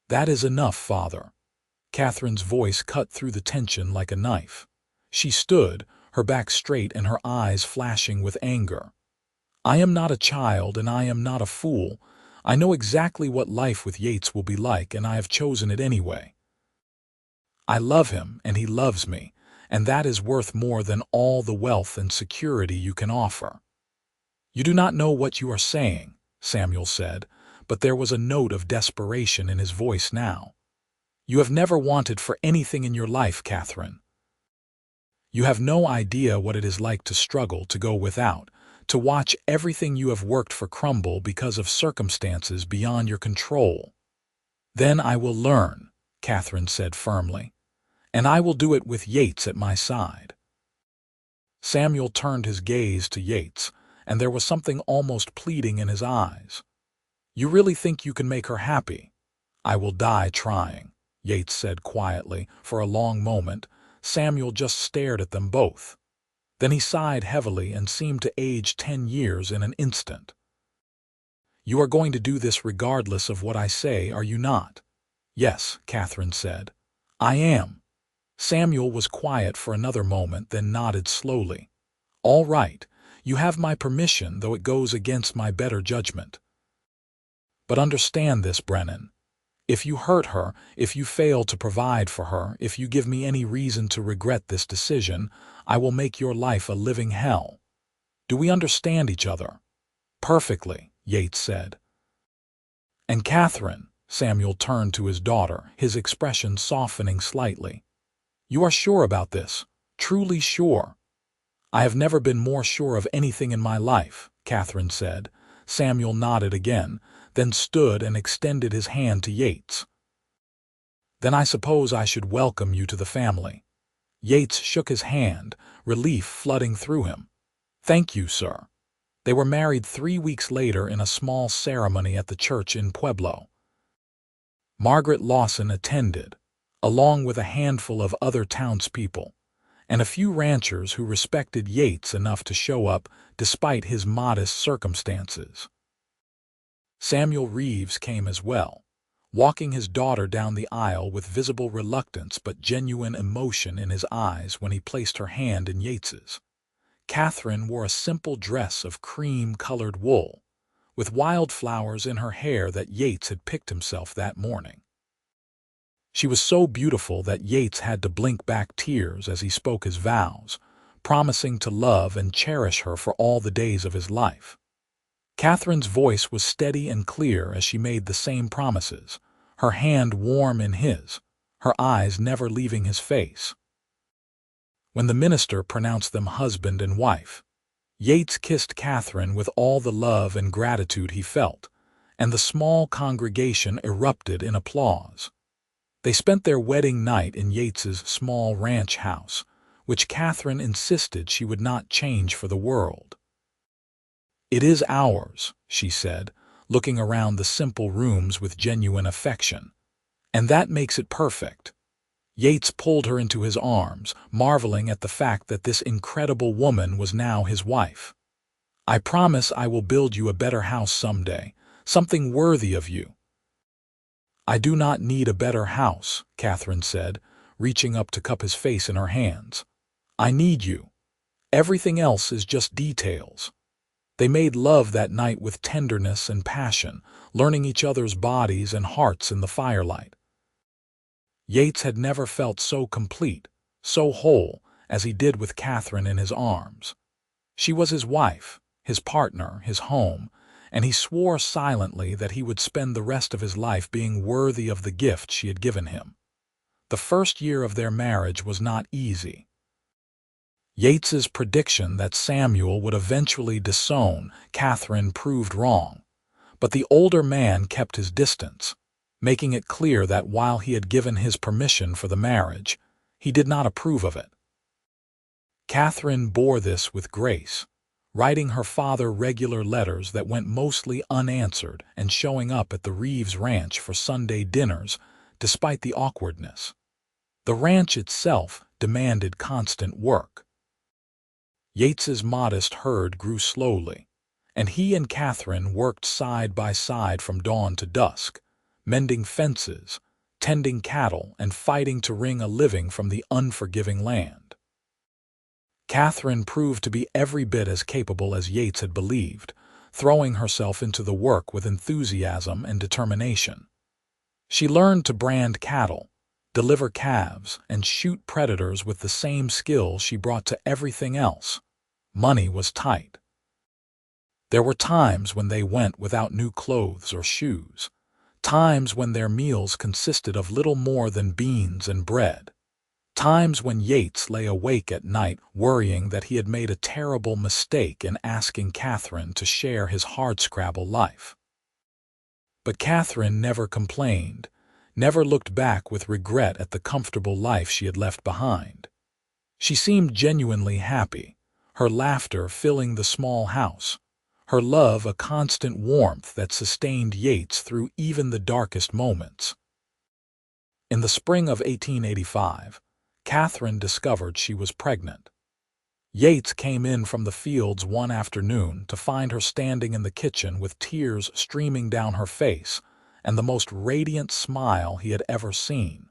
"That is enough, father." Katherine's voice cut through the tension like a knife. She stood, her back straight and her eyes flashing with anger. "I am not a child and I am not a fool. I know exactly what life with Yates will be like, and I have chosen it anyway. I love him and he loves me, and that is worth more than all the wealth and security you can offer." "You do not know what you are saying," Samuel said, but there was a note of desperation in his voice now. "You have never wanted for anything in your life, Katherine. You have no idea what it is like to struggle, to go without, to watch everything you have worked for crumble because of circumstances beyond your control." "Then I will learn," Katherine said firmly, "and I will do it with Yates at my side." Samuel turned his gaze to Yates, and there was something almost pleading in his eyes. "You really think you can make her happy?" "I will die trying," Yates said quietly. For a long moment, Samuel just stared at them both. Then he sighed heavily and seemed to age 10 years in an instant. "You are going to do this regardless of what I say, are you not?" "Yes," Katherine said. "I am." Samuel was quiet for another moment, then nodded slowly. "All right, you have my permission, though it goes against my better judgment. But understand this, Brennan. If you hurt her, if you fail to provide for her, if you give me any reason to regret this decision, I will make your life a living hell. Do we understand each other?" "Perfectly," Yates said. "And Katherine," Samuel turned to his daughter, his expression softening slightly. "You are sure about this? Truly sure?" "I have never been more sure of anything in my life," Katherine said. Samuel nodded again, then stood and extended his hand to Yates. "Then I suppose I should welcome you to the family." Yates shook his hand, relief flooding through him. "Thank you, sir." They were married 3 weeks later in a small ceremony at the church in Pueblo. Margaret Lawson attended, along with a handful of other townspeople, and a few ranchers who respected Yates enough to show up despite his modest circumstances. Samuel Reeves came as well. walking his daughter down the aisle with visible reluctance but genuine emotion in his eyes when he placed her hand in Yates's. Katherine wore a simple dress of cream-colored wool, with wildflowers in her hair that Yates had picked himself that morning. She was so beautiful that Yates had to blink back tears as he spoke his vows, promising to love and cherish her for all the days of his life. Katherine's voice was steady and clear as she made the same promises, her hand warm in his, her eyes never leaving his face. When the minister pronounced them husband and wife, Yates kissed Katherine with all the love and gratitude he felt, and the small congregation erupted in applause. They spent their wedding night in Yates's small ranch house, which Katherine insisted she would not change for the world. "It is ours," she said, looking around the simple rooms with genuine affection. "And that makes it perfect." Yates pulled her into his arms, marveling at the fact that this incredible woman was now his wife. "I promise I will build you a better house someday, something worthy of you." "I do not need a better house," Katherine said, reaching up to cup his face in her hands. "I need you. Everything else is just details." They made love that night with tenderness and passion, learning each other's bodies and hearts in the firelight. Yates had never felt so complete, so whole, as he did with Katherine in his arms. She was his wife, his partner, his home, and he swore silently that he would spend the rest of his life being worthy of the gift she had given him. The first year of their marriage was not easy. Yates's prediction that Samuel would eventually disown Katherine proved wrong, but the older man kept his distance, making it clear that while he had given his permission for the marriage, he did not approve of it. Katherine bore this with grace, writing her father regular letters that went mostly unanswered and showing up at the Reeves ranch for Sunday dinners, despite the awkwardness. The ranch itself demanded constant work. Yates's modest herd grew slowly, and he and Katherine worked side by side from dawn to dusk, mending fences, tending cattle, and fighting to wring a living from the unforgiving land. Katherine proved to be every bit as capable as Yates had believed, throwing herself into the work with enthusiasm and determination. She learned to brand cattle, deliver calves, and shoot predators with the same skill she brought to everything else. Money was tight. There were times when they went without new clothes or shoes, times when their meals consisted of little more than beans and bread, times when Yates lay awake at night worrying that he had made a terrible mistake in asking Katherine to share his hardscrabble life. But Katherine never complained, never looked back with regret at the comfortable life she had left behind. She seemed genuinely happy, her laughter filling the small house, her love a constant warmth that sustained Yates through even the darkest moments. In the spring of 1885, Katherine discovered she was pregnant. Yates came in from the fields one afternoon to find her standing in the kitchen with tears streaming down her face and the most radiant smile he had ever seen.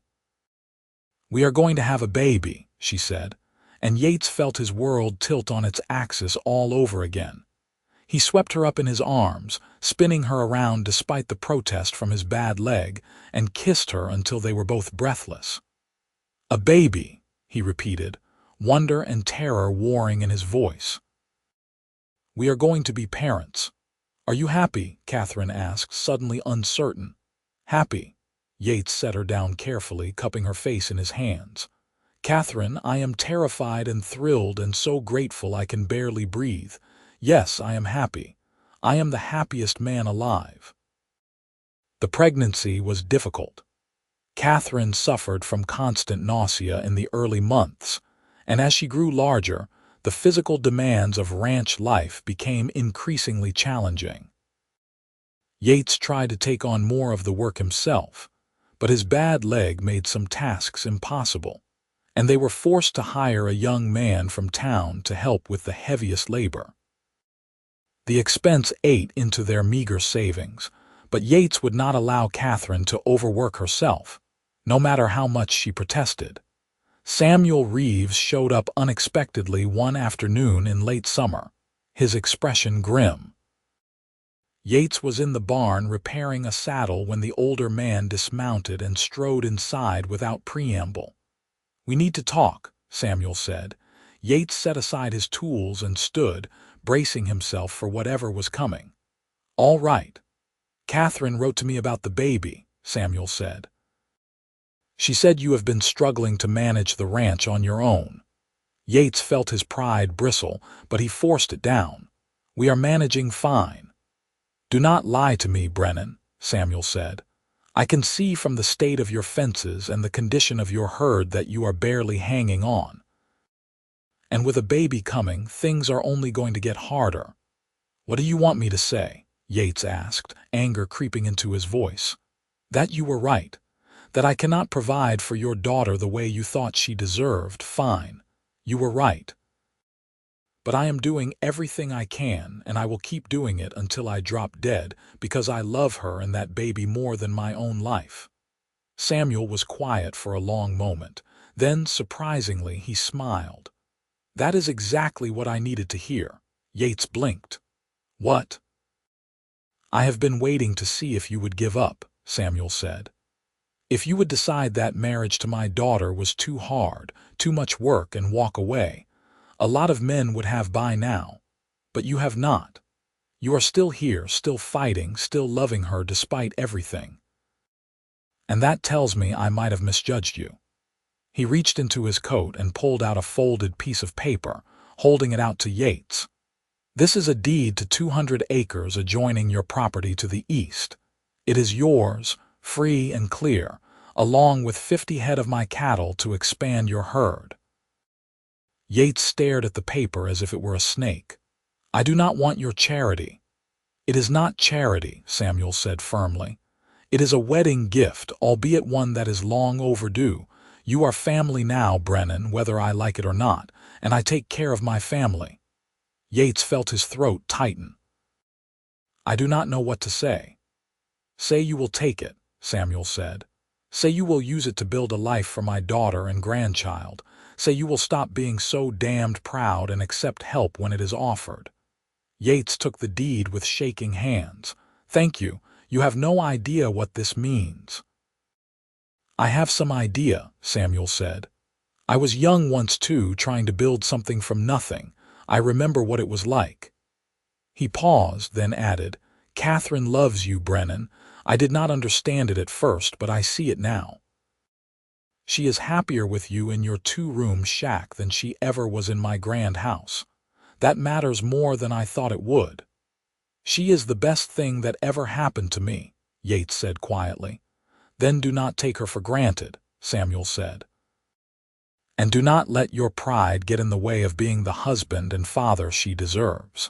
"We are going to have a baby," she said, and Yates felt his world tilt on its axis all over again. He swept her up in his arms, spinning her around despite the protest from his bad leg, and kissed her until they were both breathless. "A baby," he repeated, wonder and terror warring in his voice. "We are going to be parents. Are you happy?" Katherine asked, suddenly uncertain. "Happy." Yates set her down carefully, cupping her face in his hands. "Katherine, I am terrified and thrilled and so grateful I can barely breathe. Yes, I am happy. I am the happiest man alive." The pregnancy was difficult. Katherine suffered from constant nausea in the early months, and as she grew larger, the physical demands of ranch life became increasingly challenging. Yates tried to take on more of the work himself, but his bad leg made some tasks impossible, and they were forced to hire a young man from town to help with the heaviest labor. The expense ate into their meager savings, But Yates would not allow Katherine to overwork herself, no matter how much she protested. Samuel Reeves showed up unexpectedly one afternoon in late summer, his expression grim. Yates was in the barn repairing a saddle when the older man dismounted and strode inside without preamble. "We need to talk," Samuel said. Yates set aside his tools and stood, bracing himself for whatever was coming. "All right. Katherine wrote to me about the baby," Samuel said. "She said you have been struggling to manage the ranch on your own." Yates felt his pride bristle, but he forced it down. "We are managing fine." "Do not lie to me, Brennan," Samuel said. "I can see from the state of your fences and the condition of your herd that you are barely hanging on. And with a baby coming, things are only going to get harder." "What do you want me to say?" Yates asked, anger creeping into his voice. "That you were right. That I cannot provide for your daughter the way you thought she deserved, fine. You were right. But I am doing everything I can, and I will keep doing it until I drop dead, because I love her and that baby more than my own life." Samuel was quiet for a long moment. Then, surprisingly, he smiled. "That is exactly what I needed to hear." Yates blinked. "What?" "I have been waiting to see if you would give up," Samuel said. "If you would decide that marriage to my daughter was too hard, too much work, and walk away. A lot of men would have by now. But you have not. You are still here, still fighting, still loving her despite everything. And that tells me I might have misjudged you." He reached into his coat and pulled out a folded piece of paper, holding it out to Yates. "This is a deed to 200 acres adjoining your property to the east. It is yours, free and clear, along with 50 head of my cattle to expand your herd." Yates stared at the paper as if it were a snake. "I do not want your charity." "It is not charity," Samuel said firmly. "It is a wedding gift, albeit one that is long overdue. You are family now, Brennan, whether I like it or not, and I take care of my family." Yates felt his throat tighten. "I do not know what to say." "Say you will take it," Samuel said. "Say you will use it to build a life for my daughter and grandchild. Say you will stop being so damned proud and accept help when it is offered." Yates took the deed with shaking hands. "Thank you. You have no idea what this means." "I have some idea," Samuel said. "I was young once too, trying to build something from nothing. I remember what it was like." He paused, then added, "Katherine loves you, Brennan. I did not understand it at first, but I see it now. She is happier with you in your 2-room shack than she ever was in my grand house. That matters more than I thought it would." "She is the best thing that ever happened to me," Yates said quietly. "Then do not take her for granted," Samuel said. "And do not let your pride get in the way of being the husband and father she deserves."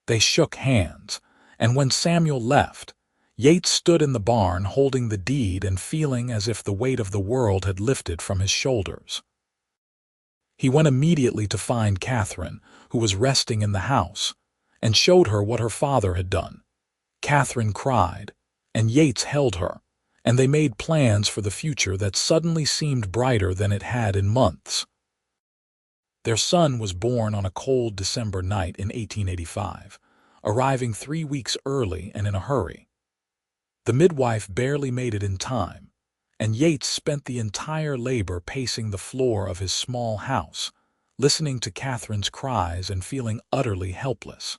They shook hands, and when Samuel left, Yates stood in the barn holding the deed and feeling as if the weight of the world had lifted from his shoulders. He went immediately to find Katherine, who was resting in the house, and showed her what her father had done. Katherine cried, and Yates held her, and they made plans for the future that suddenly seemed brighter than it had in months. Their son was born on a cold December night in 1885, arriving 3 weeks early and in a hurry. The midwife barely made it in time, and Yates spent the entire labor pacing the floor of his small house, listening to Katherine's cries and feeling utterly helpless.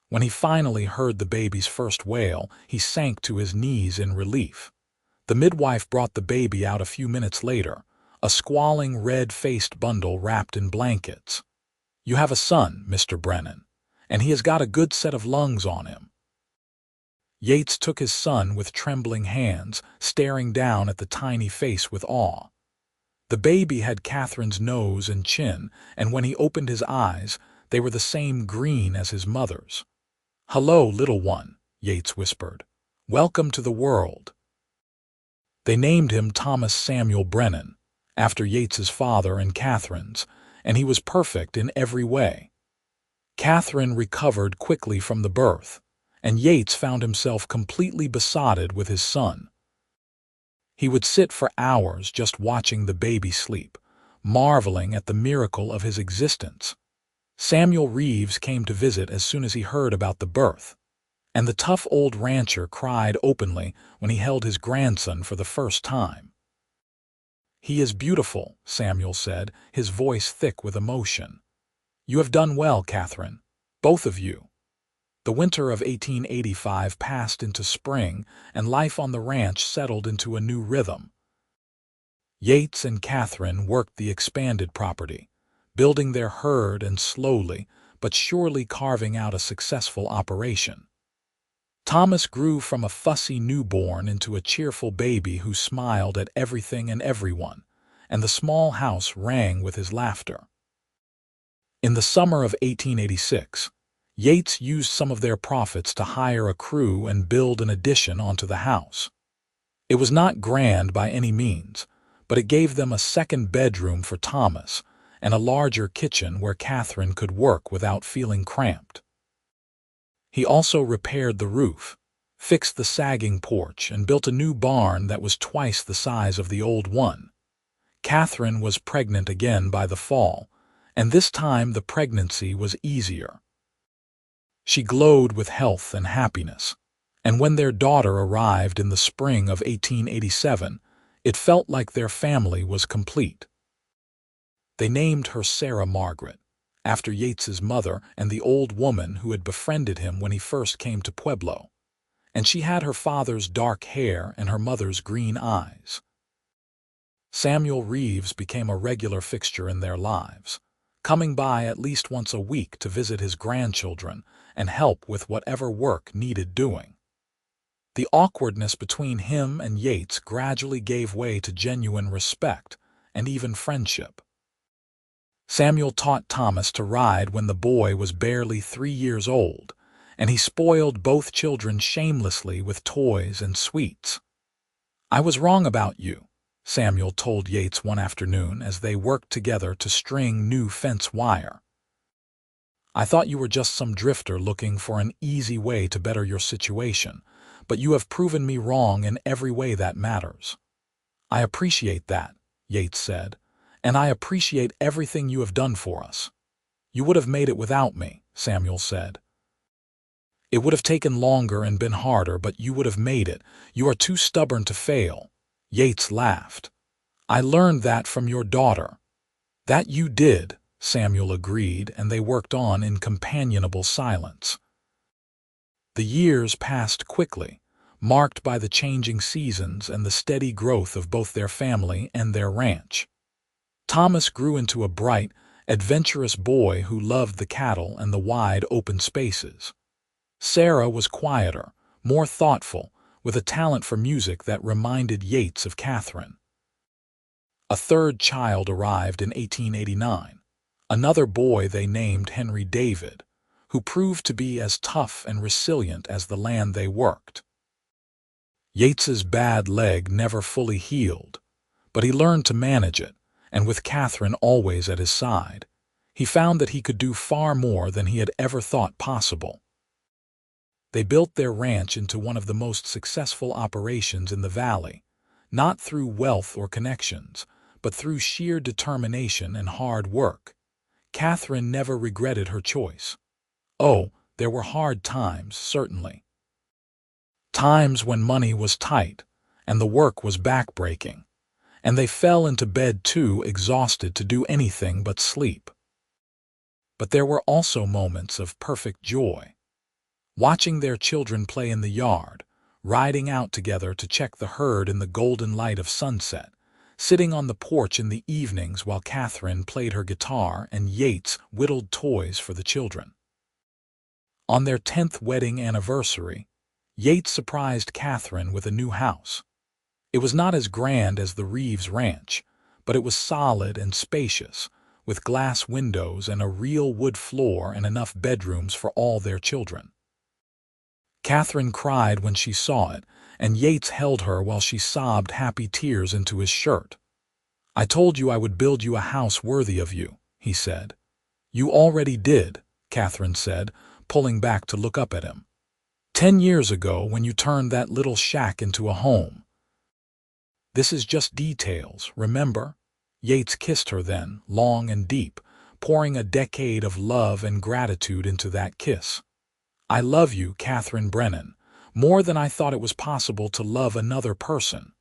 When he finally heard the baby's first wail, he sank to his knees in relief. The midwife brought the baby out a few minutes later, a squalling, red-faced bundle wrapped in blankets. "You have a son, Mr. Brennan, and he has got a good set of lungs on him." Yates took his son with trembling hands, staring down at the tiny face with awe. The baby had Katherine's nose and chin, and when he opened his eyes, they were the same green as his mother's. "Hello, little one," Yates whispered. "Welcome to the world." They named him Thomas Samuel Brennan, after Yates's father and Katherine's, and he was perfect in every way. Katherine recovered quickly from the birth, and Yates found himself completely besotted with his son. He would sit for hours just watching the baby sleep, marveling at the miracle of his existence. Samuel Reeves came to visit as soon as he heard about the birth, and the tough old rancher cried openly when he held his grandson for the first time. "He is beautiful," Samuel said, his voice thick with emotion. "You have done well, Katherine, both of you." The winter of 1885 passed into spring, and life on the ranch settled into a new rhythm. Yates and Katherine worked the expanded property, building their herd and slowly but surely carving out a successful operation. Thomas grew from a fussy newborn into a cheerful baby who smiled at everything and everyone, and the small house rang with his laughter. In the summer of 1886, Yates used some of their profits to hire a crew and build an addition onto the house. It was not grand by any means, but it gave them a second bedroom for Thomas and a larger kitchen where Katherine could work without feeling cramped. He also repaired the roof, fixed the sagging porch, and built a new barn that was twice the size of the old one. Katherine was pregnant again by the fall, and this time the pregnancy was easier. She glowed with health and happiness, and when their daughter arrived in the spring of 1887, it felt like their family was complete. They named her Sarah Margaret, after Yates's mother and the old woman who had befriended him when he first came to Pueblo, and she had her father's dark hair and her mother's green eyes. Samuel Reeves became a regular fixture in their lives, coming by at least once a week to visit his grandchildren and help with whatever work needed doing. The awkwardness between him and Yates gradually gave way to genuine respect and even friendship. Samuel taught Thomas to ride when the boy was barely 3 years old, and he spoiled both children shamelessly with toys and sweets. "I was wrong about you," Samuel told Yates one afternoon as they worked together to string new fence wire. "I thought you were just some drifter looking for an easy way to better your situation, but you have proven me wrong in every way that matters." "I appreciate that," Yates said, "and I appreciate everything you have done for us." "You would have made it without me," Samuel said. "It would have taken longer and been harder, but you would have made it. You are too stubborn to fail." Yates laughed. "I learned that from your daughter." "That you did," Samuel agreed, and they worked on in companionable silence. The years passed quickly, marked by the changing seasons and the steady growth of both their family and their ranch. Thomas grew into a bright, adventurous boy who loved the cattle and the wide open spaces. Sarah was quieter, more thoughtful, with a talent for music that reminded Yates of Katherine. A third child arrived in 1889, another boy they named Henry David, who proved to be as tough and resilient as the land they worked. Yates's bad leg never fully healed, but he learned to manage it, and with Katherine always at his side, he found that he could do far more than he had ever thought possible. They built their ranch into one of the most successful operations in the valley, not through wealth or connections, but through sheer determination and hard work. Katherine never regretted her choice. Oh, there were hard times, certainly. Times when money was tight, and the work was backbreaking, and they fell into bed too exhausted to do anything but sleep. But there were also moments of perfect joy. Watching their children play in the yard, riding out together to check the herd in the golden light of sunset, sitting on the porch in the evenings while Katherine played her guitar and Yates whittled toys for the children. On their 10th wedding anniversary, Yates surprised Katherine with a new house. It was not as grand as the Reeves ranch, but it was solid and spacious, with glass windows and a real wood floor and enough bedrooms for all their children. Katherine cried when she saw it, and Yates held her while she sobbed happy tears into his shirt. "I told you I would build you a house worthy of you," he said. "You already did," Katherine said, pulling back to look up at him. 10 years ago when you turned that little shack into a home. This is just details, remember? Yates kissed her then, long and deep, pouring a decade of love and gratitude into that kiss. I love you, Katherine Brennan, more than I thought it was possible to love another person.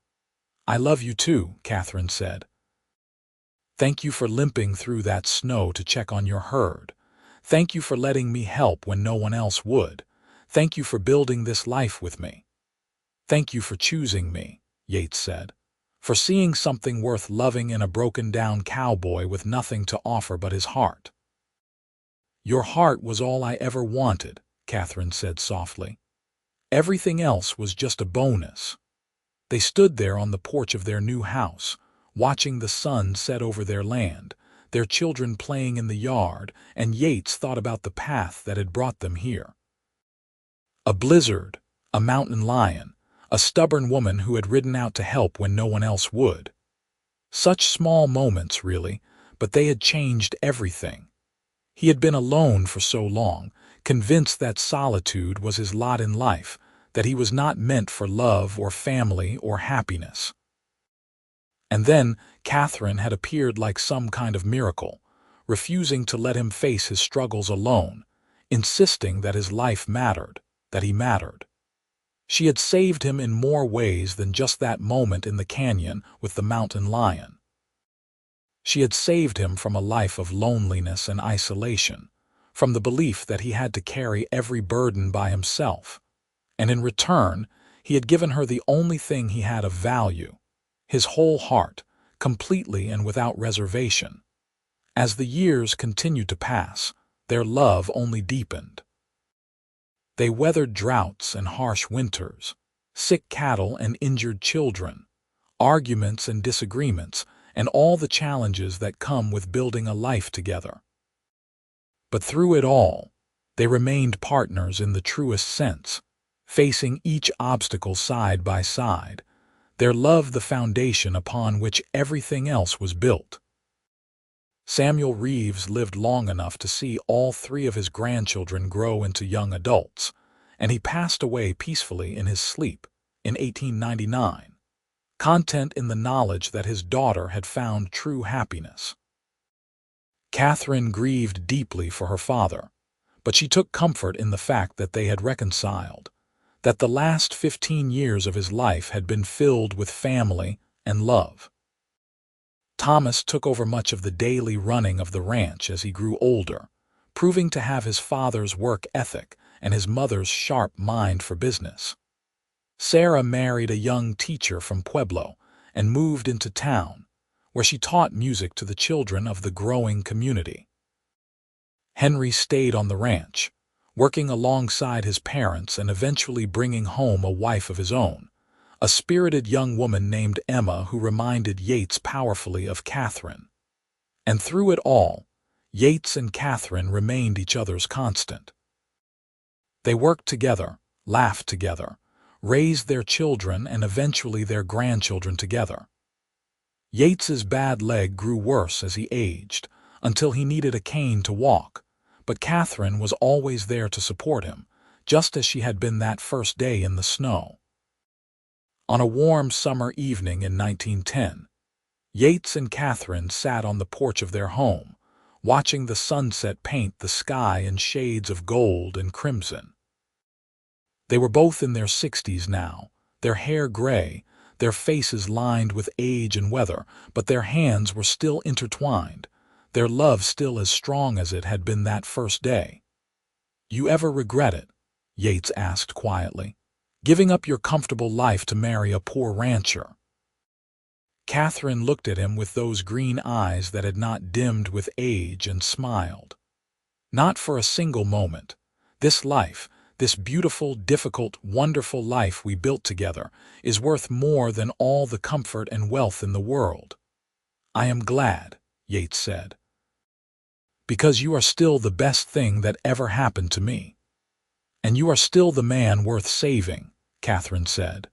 I love you too, Katherine said. Thank you for limping through that snow to check on your herd. Thank you for letting me help when no one else would. Thank you for building this life with me. Thank you for choosing me, Yates said, for seeing something worth loving in a broken-down cowboy with nothing to offer but his heart. Your heart was all I ever wanted, Katherine said softly. Everything else was just a bonus. They stood there on the porch of their new house, watching the sun set over their land, their children playing in the yard, and Yates thought about the path that had brought them here. A blizzard, a mountain lion, a stubborn woman who had ridden out to help when no one else would. Such small moments, really, but they had changed everything. He had been alone for so long, convinced that solitude was his lot in life, that he was not meant for love or family or happiness. And then Katherine had appeared like some kind of miracle, refusing to let him face his struggles alone, insisting that his life mattered, that he mattered. She had saved him in more ways than just that moment in the canyon with the mountain lion. She had saved him from a life of loneliness and isolation, from the belief that he had to carry every burden by himself. And in return, he had given her the only thing he had of value, his whole heart, completely and without reservation. As the years continued to pass, their love only deepened. They weathered droughts and harsh winters, sick cattle and injured children, arguments and disagreements, and all the challenges that come with building a life together. But through it all, they remained partners in the truest sense, facing each obstacle side by side, their love the foundation upon which everything else was built. Samuel Reeves lived long enough to see all 3 of his grandchildren grow into young adults, and he passed away peacefully in his sleep in 1899, content in the knowledge that his daughter had found true happiness. Katherine grieved deeply for her father, but she took comfort in the fact that they had reconciled, that the last 15 years of his life had been filled with family and love. Thomas took over much of the daily running of the ranch as he grew older, proving to have his father's work ethic and his mother's sharp mind for business. Sarah married a young teacher from Pueblo and moved into town, where she taught music to the children of the growing community. Henry stayed on the ranch, working alongside his parents and eventually bringing home a wife of his own, a spirited young woman named Emma who reminded Yates powerfully of Katherine. And through it all, Yates and Katherine remained each other's constant. They worked together, laughed together, raised their children and eventually their grandchildren together. Yates's bad leg grew worse as he aged, until he needed a cane to walk, but Katherine was always there to support him, just as she had been that first day in the snow. On a warm summer evening in 1910, Yates and Katherine sat on the porch of their home, watching the sunset paint the sky in shades of gold and crimson. They were both in their 60s now, their hair gray, their faces lined with age and weather, but their hands were still intertwined, their love still as strong as it had been that first day. "You ever regret it?" Yates asked quietly. "Giving up your comfortable life to marry a poor rancher?" Katherine looked at him with those green eyes that had not dimmed with age and smiled. "Not for a single moment. This life, this beautiful, difficult, wonderful life we built together, is worth more than all the comfort and wealth in the world." "I am glad," Yates said. "Because you are still the best thing that ever happened to me." "And you are still the man worth saving," Katherine said.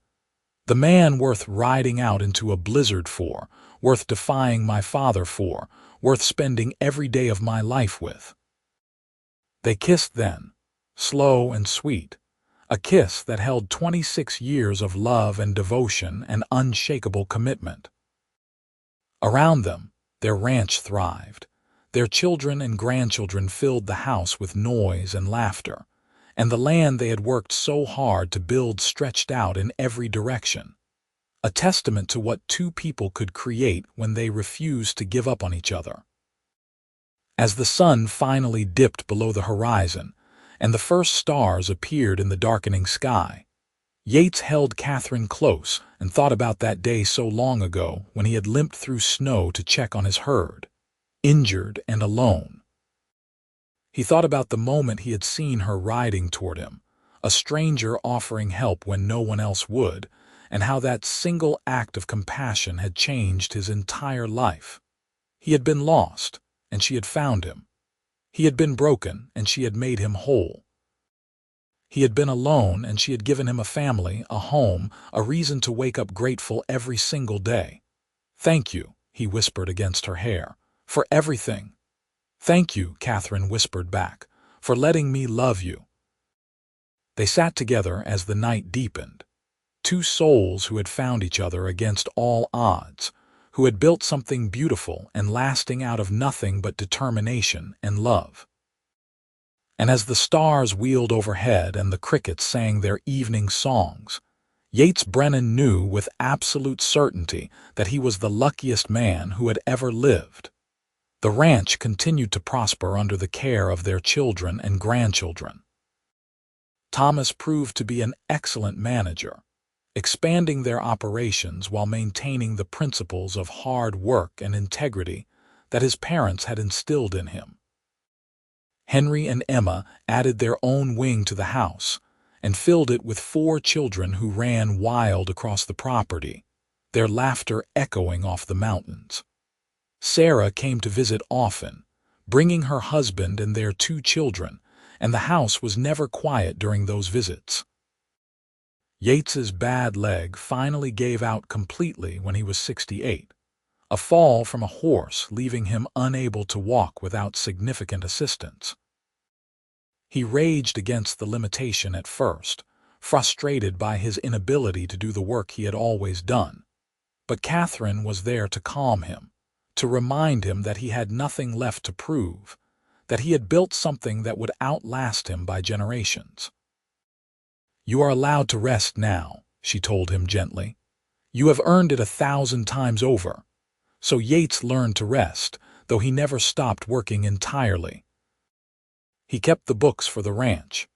"The man worth riding out into a blizzard for, worth defying my father for, worth spending every day of my life with." They kissed then, slow and sweet, a kiss that held 26 years of love and devotion and unshakable commitment. Around them, their ranch thrived. Their children and grandchildren filled the house with noise and laughter, and the land they had worked so hard to build stretched out in every direction, a testament to what two people could create when they refused to give up on each other. As the sun finally dipped below the horizon and the first stars appeared in the darkening sky, Yates held Katherine close and thought about that day so long ago when he had limped through snow to check on his herd, injured and alone. He thought about the moment he had seen her riding toward him, a stranger offering help when no one else would, and how that single act of compassion had changed his entire life. He had been lost, and she had found him. He had been broken, and she had made him whole. He had been alone, and she had given him a family, a home, a reason to wake up grateful every single day. "Thank you," he whispered against her hair, "for everything." "Thank you," Katherine whispered back, "for letting me love you." They sat together as the night deepened. Two souls who had found each other against all odds, who had built something beautiful and lasting out of nothing but determination and love. And as the stars wheeled overhead and the crickets sang their evening songs, Yates Brennan knew with absolute certainty that he was the luckiest man who had ever lived. The ranch continued to prosper under the care of their children and grandchildren. Thomas proved to be an excellent manager, expanding their operations while maintaining the principles of hard work and integrity that his parents had instilled in him. Henry and Emma added their own wing to the house and filled it with 4 children who ran wild across the property, their laughter echoing off the mountains. Sarah came to visit often, bringing her husband and their 2 children, and the house was never quiet during those visits. Yates's bad leg finally gave out completely when he was 68, a fall from a horse leaving him unable to walk without significant assistance. He raged against the limitation at first, frustrated by his inability to do the work he had always done. But Katherine was there to calm him, to remind him that he had nothing left to prove, that he had built something that would outlast him by generations. "You are allowed to rest now," she told him gently. "You have earned it 1,000 times over." So Yates learned to rest, though he never stopped working entirely. He kept the books for the ranch,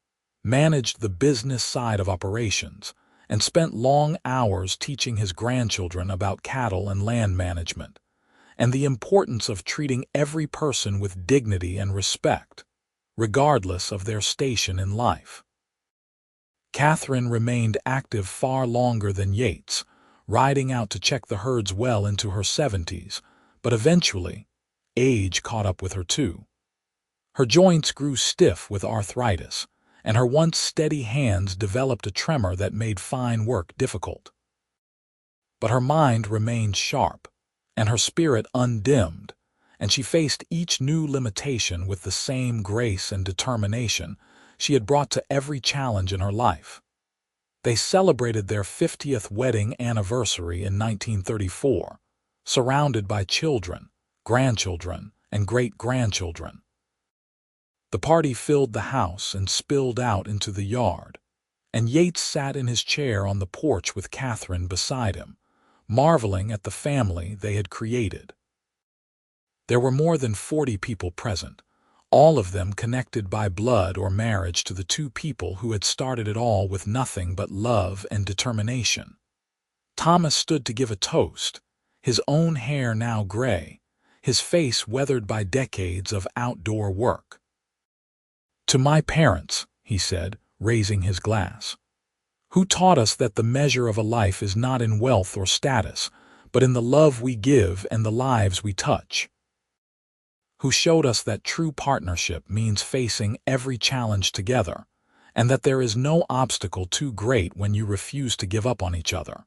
managed the business side of operations, and spent long hours teaching his grandchildren about cattle and land management, and the importance of treating every person with dignity and respect, regardless of their station in life. Katherine remained active far longer than Yates, riding out to check the herds well into her 70s, but eventually, age caught up with her too. Her joints grew stiff with arthritis, and her once steady hands developed a tremor that made fine work difficult. But her mind remained sharp, and her spirit undimmed, and she faced each new limitation with the same grace and determination she had brought to every challenge in her life. They celebrated their 50th wedding anniversary in 1934, surrounded by children, grandchildren, and great-grandchildren. The party filled the house and spilled out into the yard, and Yates sat in his chair on the porch with Katherine beside him, marveling at the family they had created. There were more than 40 people present, all of them connected by blood or marriage to the 2 people who had started it all with nothing but love and determination. Thomas stood to give a toast, his own hair now gray, his face weathered by decades of outdoor work. "To my parents," he said, raising his glass, "who taught us that the measure of a life is not in wealth or status, but in the love we give and the lives we touch. Who showed us that true partnership means facing every challenge together, and that there is no obstacle too great when you refuse to give up on each other.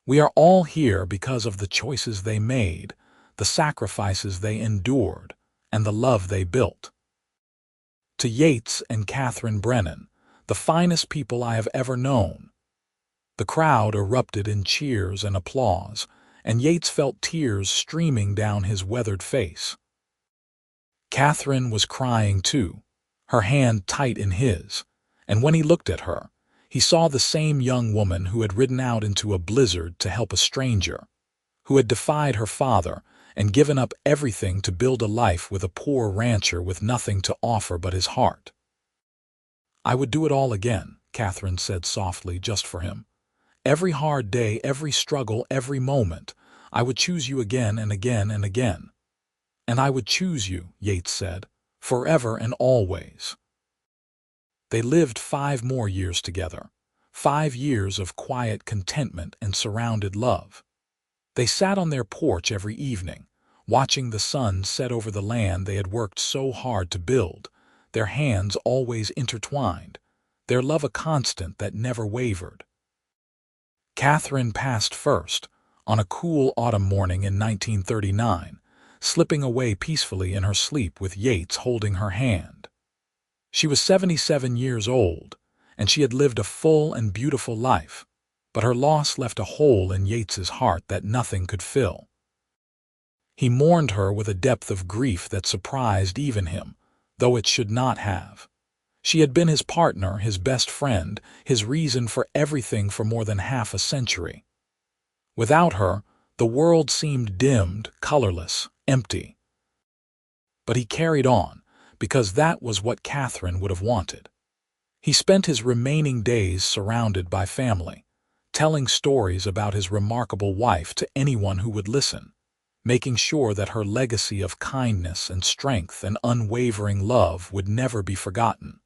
We are all here because of the choices they made, the sacrifices they endured, and the love they built." To Yates and Katherine Brennan, the finest people I have ever known." The crowd erupted in cheers and applause, and Yates felt tears streaming down his weathered face. Katherine was crying too, her hand tight in his, and when he looked at her, he saw the same young woman who had ridden out into a blizzard to help a stranger, who had defied her father and given up everything to build a life with a poor rancher with nothing to offer but his heart. "I would do it all again," Katherine said softly, "just for him. Every hard day, every struggle, every moment, I would choose you again and again and again." "And I would choose you," Yates said, "forever and always." They lived 5 more years together, 5 years of quiet contentment and surrounded love. They sat on their porch every evening, watching the sun set over the land they had worked so hard to build, their hands always intertwined, their love a constant that never wavered. Katherine passed first, on a cool autumn morning in 1939, slipping away peacefully in her sleep with Yates holding her hand. She was 77 years old, and she had lived a full and beautiful life, but her loss left a hole in Yates's heart that nothing could fill. He mourned her with a depth of grief that surprised even him, though it should not have. She had been his partner, his best friend, his reason for everything for more than half a century. Without her, the world seemed dimmed, colorless, empty. But he carried on, because that was what Katherine would have wanted. He spent his remaining days surrounded by family, telling stories about his remarkable wife to anyone who would listen, making sure that her legacy of kindness and strength and unwavering love would never be forgotten.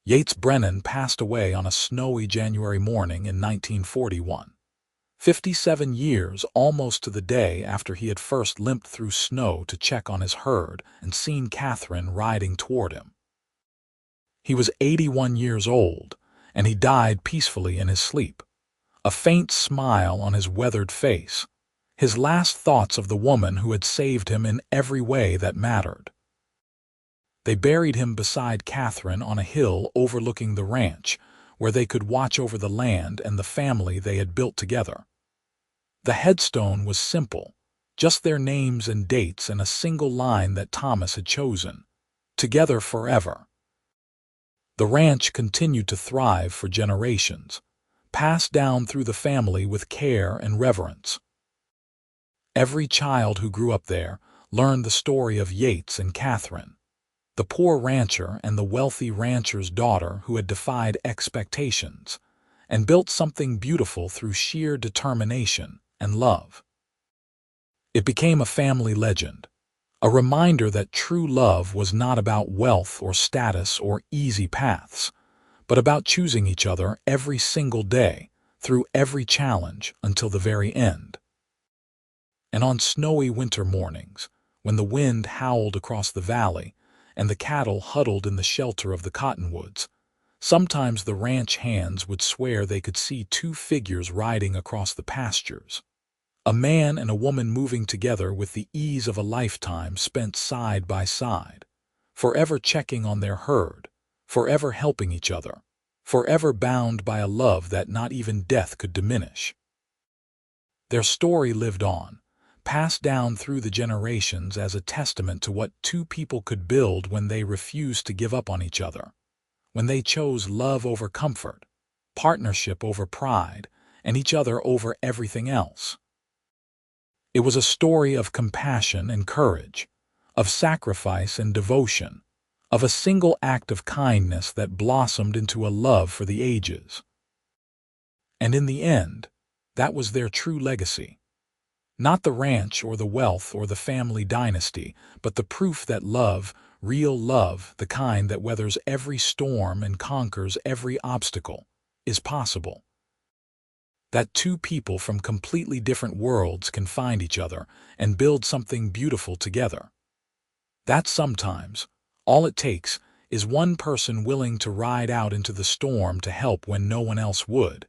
Yates Brennan passed away on a snowy January morning in 1941, 57 years almost to the day after he had first limped through snow to check on his herd and seen Katherine riding toward him. He was 81 years old, and he died peacefully in his sleep, a faint smile on his weathered face, his last thoughts of the woman who had saved him in every way that mattered. They buried him beside Katherine on a hill overlooking the ranch, where they could watch over the land and the family they had built together. The headstone was simple, just their names and dates and a single line that Thomas had chosen, "Together forever." The ranch continued to thrive for generations, passed down through the family with care and reverence. Every child who grew up there learned the story of Yates and Katherine, the poor rancher and the wealthy rancher's daughter who had defied expectations and built something beautiful through sheer determination and love. It became a family legend, a reminder that true love was not about wealth or status or easy paths, but about choosing each other every single day, through every challenge until the very end. And on snowy winter mornings, when the wind howled across the valley and the cattle huddled in the shelter of the cottonwoods, sometimes the ranch hands would swear they could see 2 figures riding across the pastures, a man and a woman moving together with the ease of a lifetime spent side by side, forever checking on their herd, forever helping each other, forever bound by a love that not even death could diminish. Their story lived on, passed down through the generations as a testament to what 2 people could build when they refused to give up on each other, when they chose love over comfort, partnership over pride, and each other over everything else. It was a story of compassion and courage, of sacrifice and devotion, of a single act of kindness that blossomed into a love for the ages. And in the end, that was their true legacy. Not the ranch or the wealth or the family dynasty, but the proof that love, real love, the kind that weathers every storm and conquers every obstacle, is possible. That 2 people from completely different worlds can find each other and build something beautiful together. That sometimes, all it takes is one person willing to ride out into the storm to help when no one else would,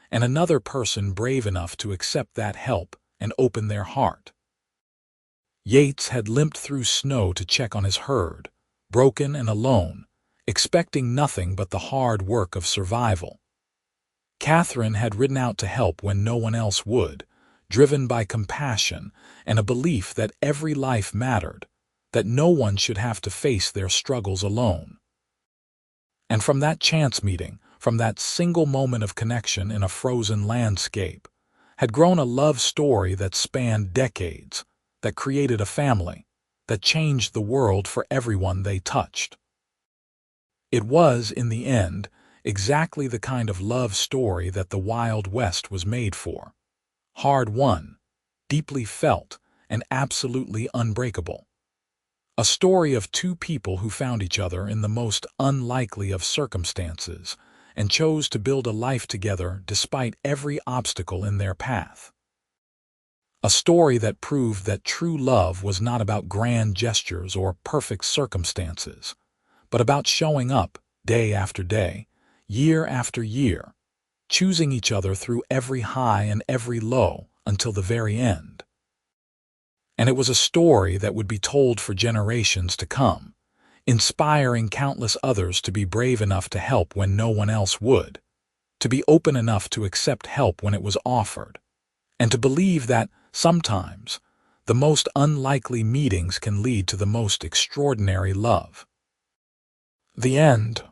and another person brave enough to accept that help and open their heart. Yates had limped through snow to check on his herd, broken and alone, expecting nothing but the hard work of survival. Katherine had ridden out to help when no one else would, driven by compassion and a belief that every life mattered, that no one should have to face their struggles alone. And from that chance meeting, from that single moment of connection in a frozen landscape, had grown a love story that spanned decades, that created a family, that changed the world for everyone they touched. It was, in the end, exactly the kind of love story that the Wild West was made for. Hard-won, deeply felt, and absolutely unbreakable. A story of two people who found each other in the most unlikely of circumstances and chose to build a life together despite every obstacle in their path. A story that proved that true love was not about grand gestures or perfect circumstances, but about showing up day after day, year after year, choosing each other through every high and every low until the very end. And it was a story that would be told for generations to come, inspiring countless others to be brave enough to help when no one else would, to be open enough to accept help when it was offered, and to believe that, sometimes, the most unlikely meetings can lead to the most extraordinary love. The end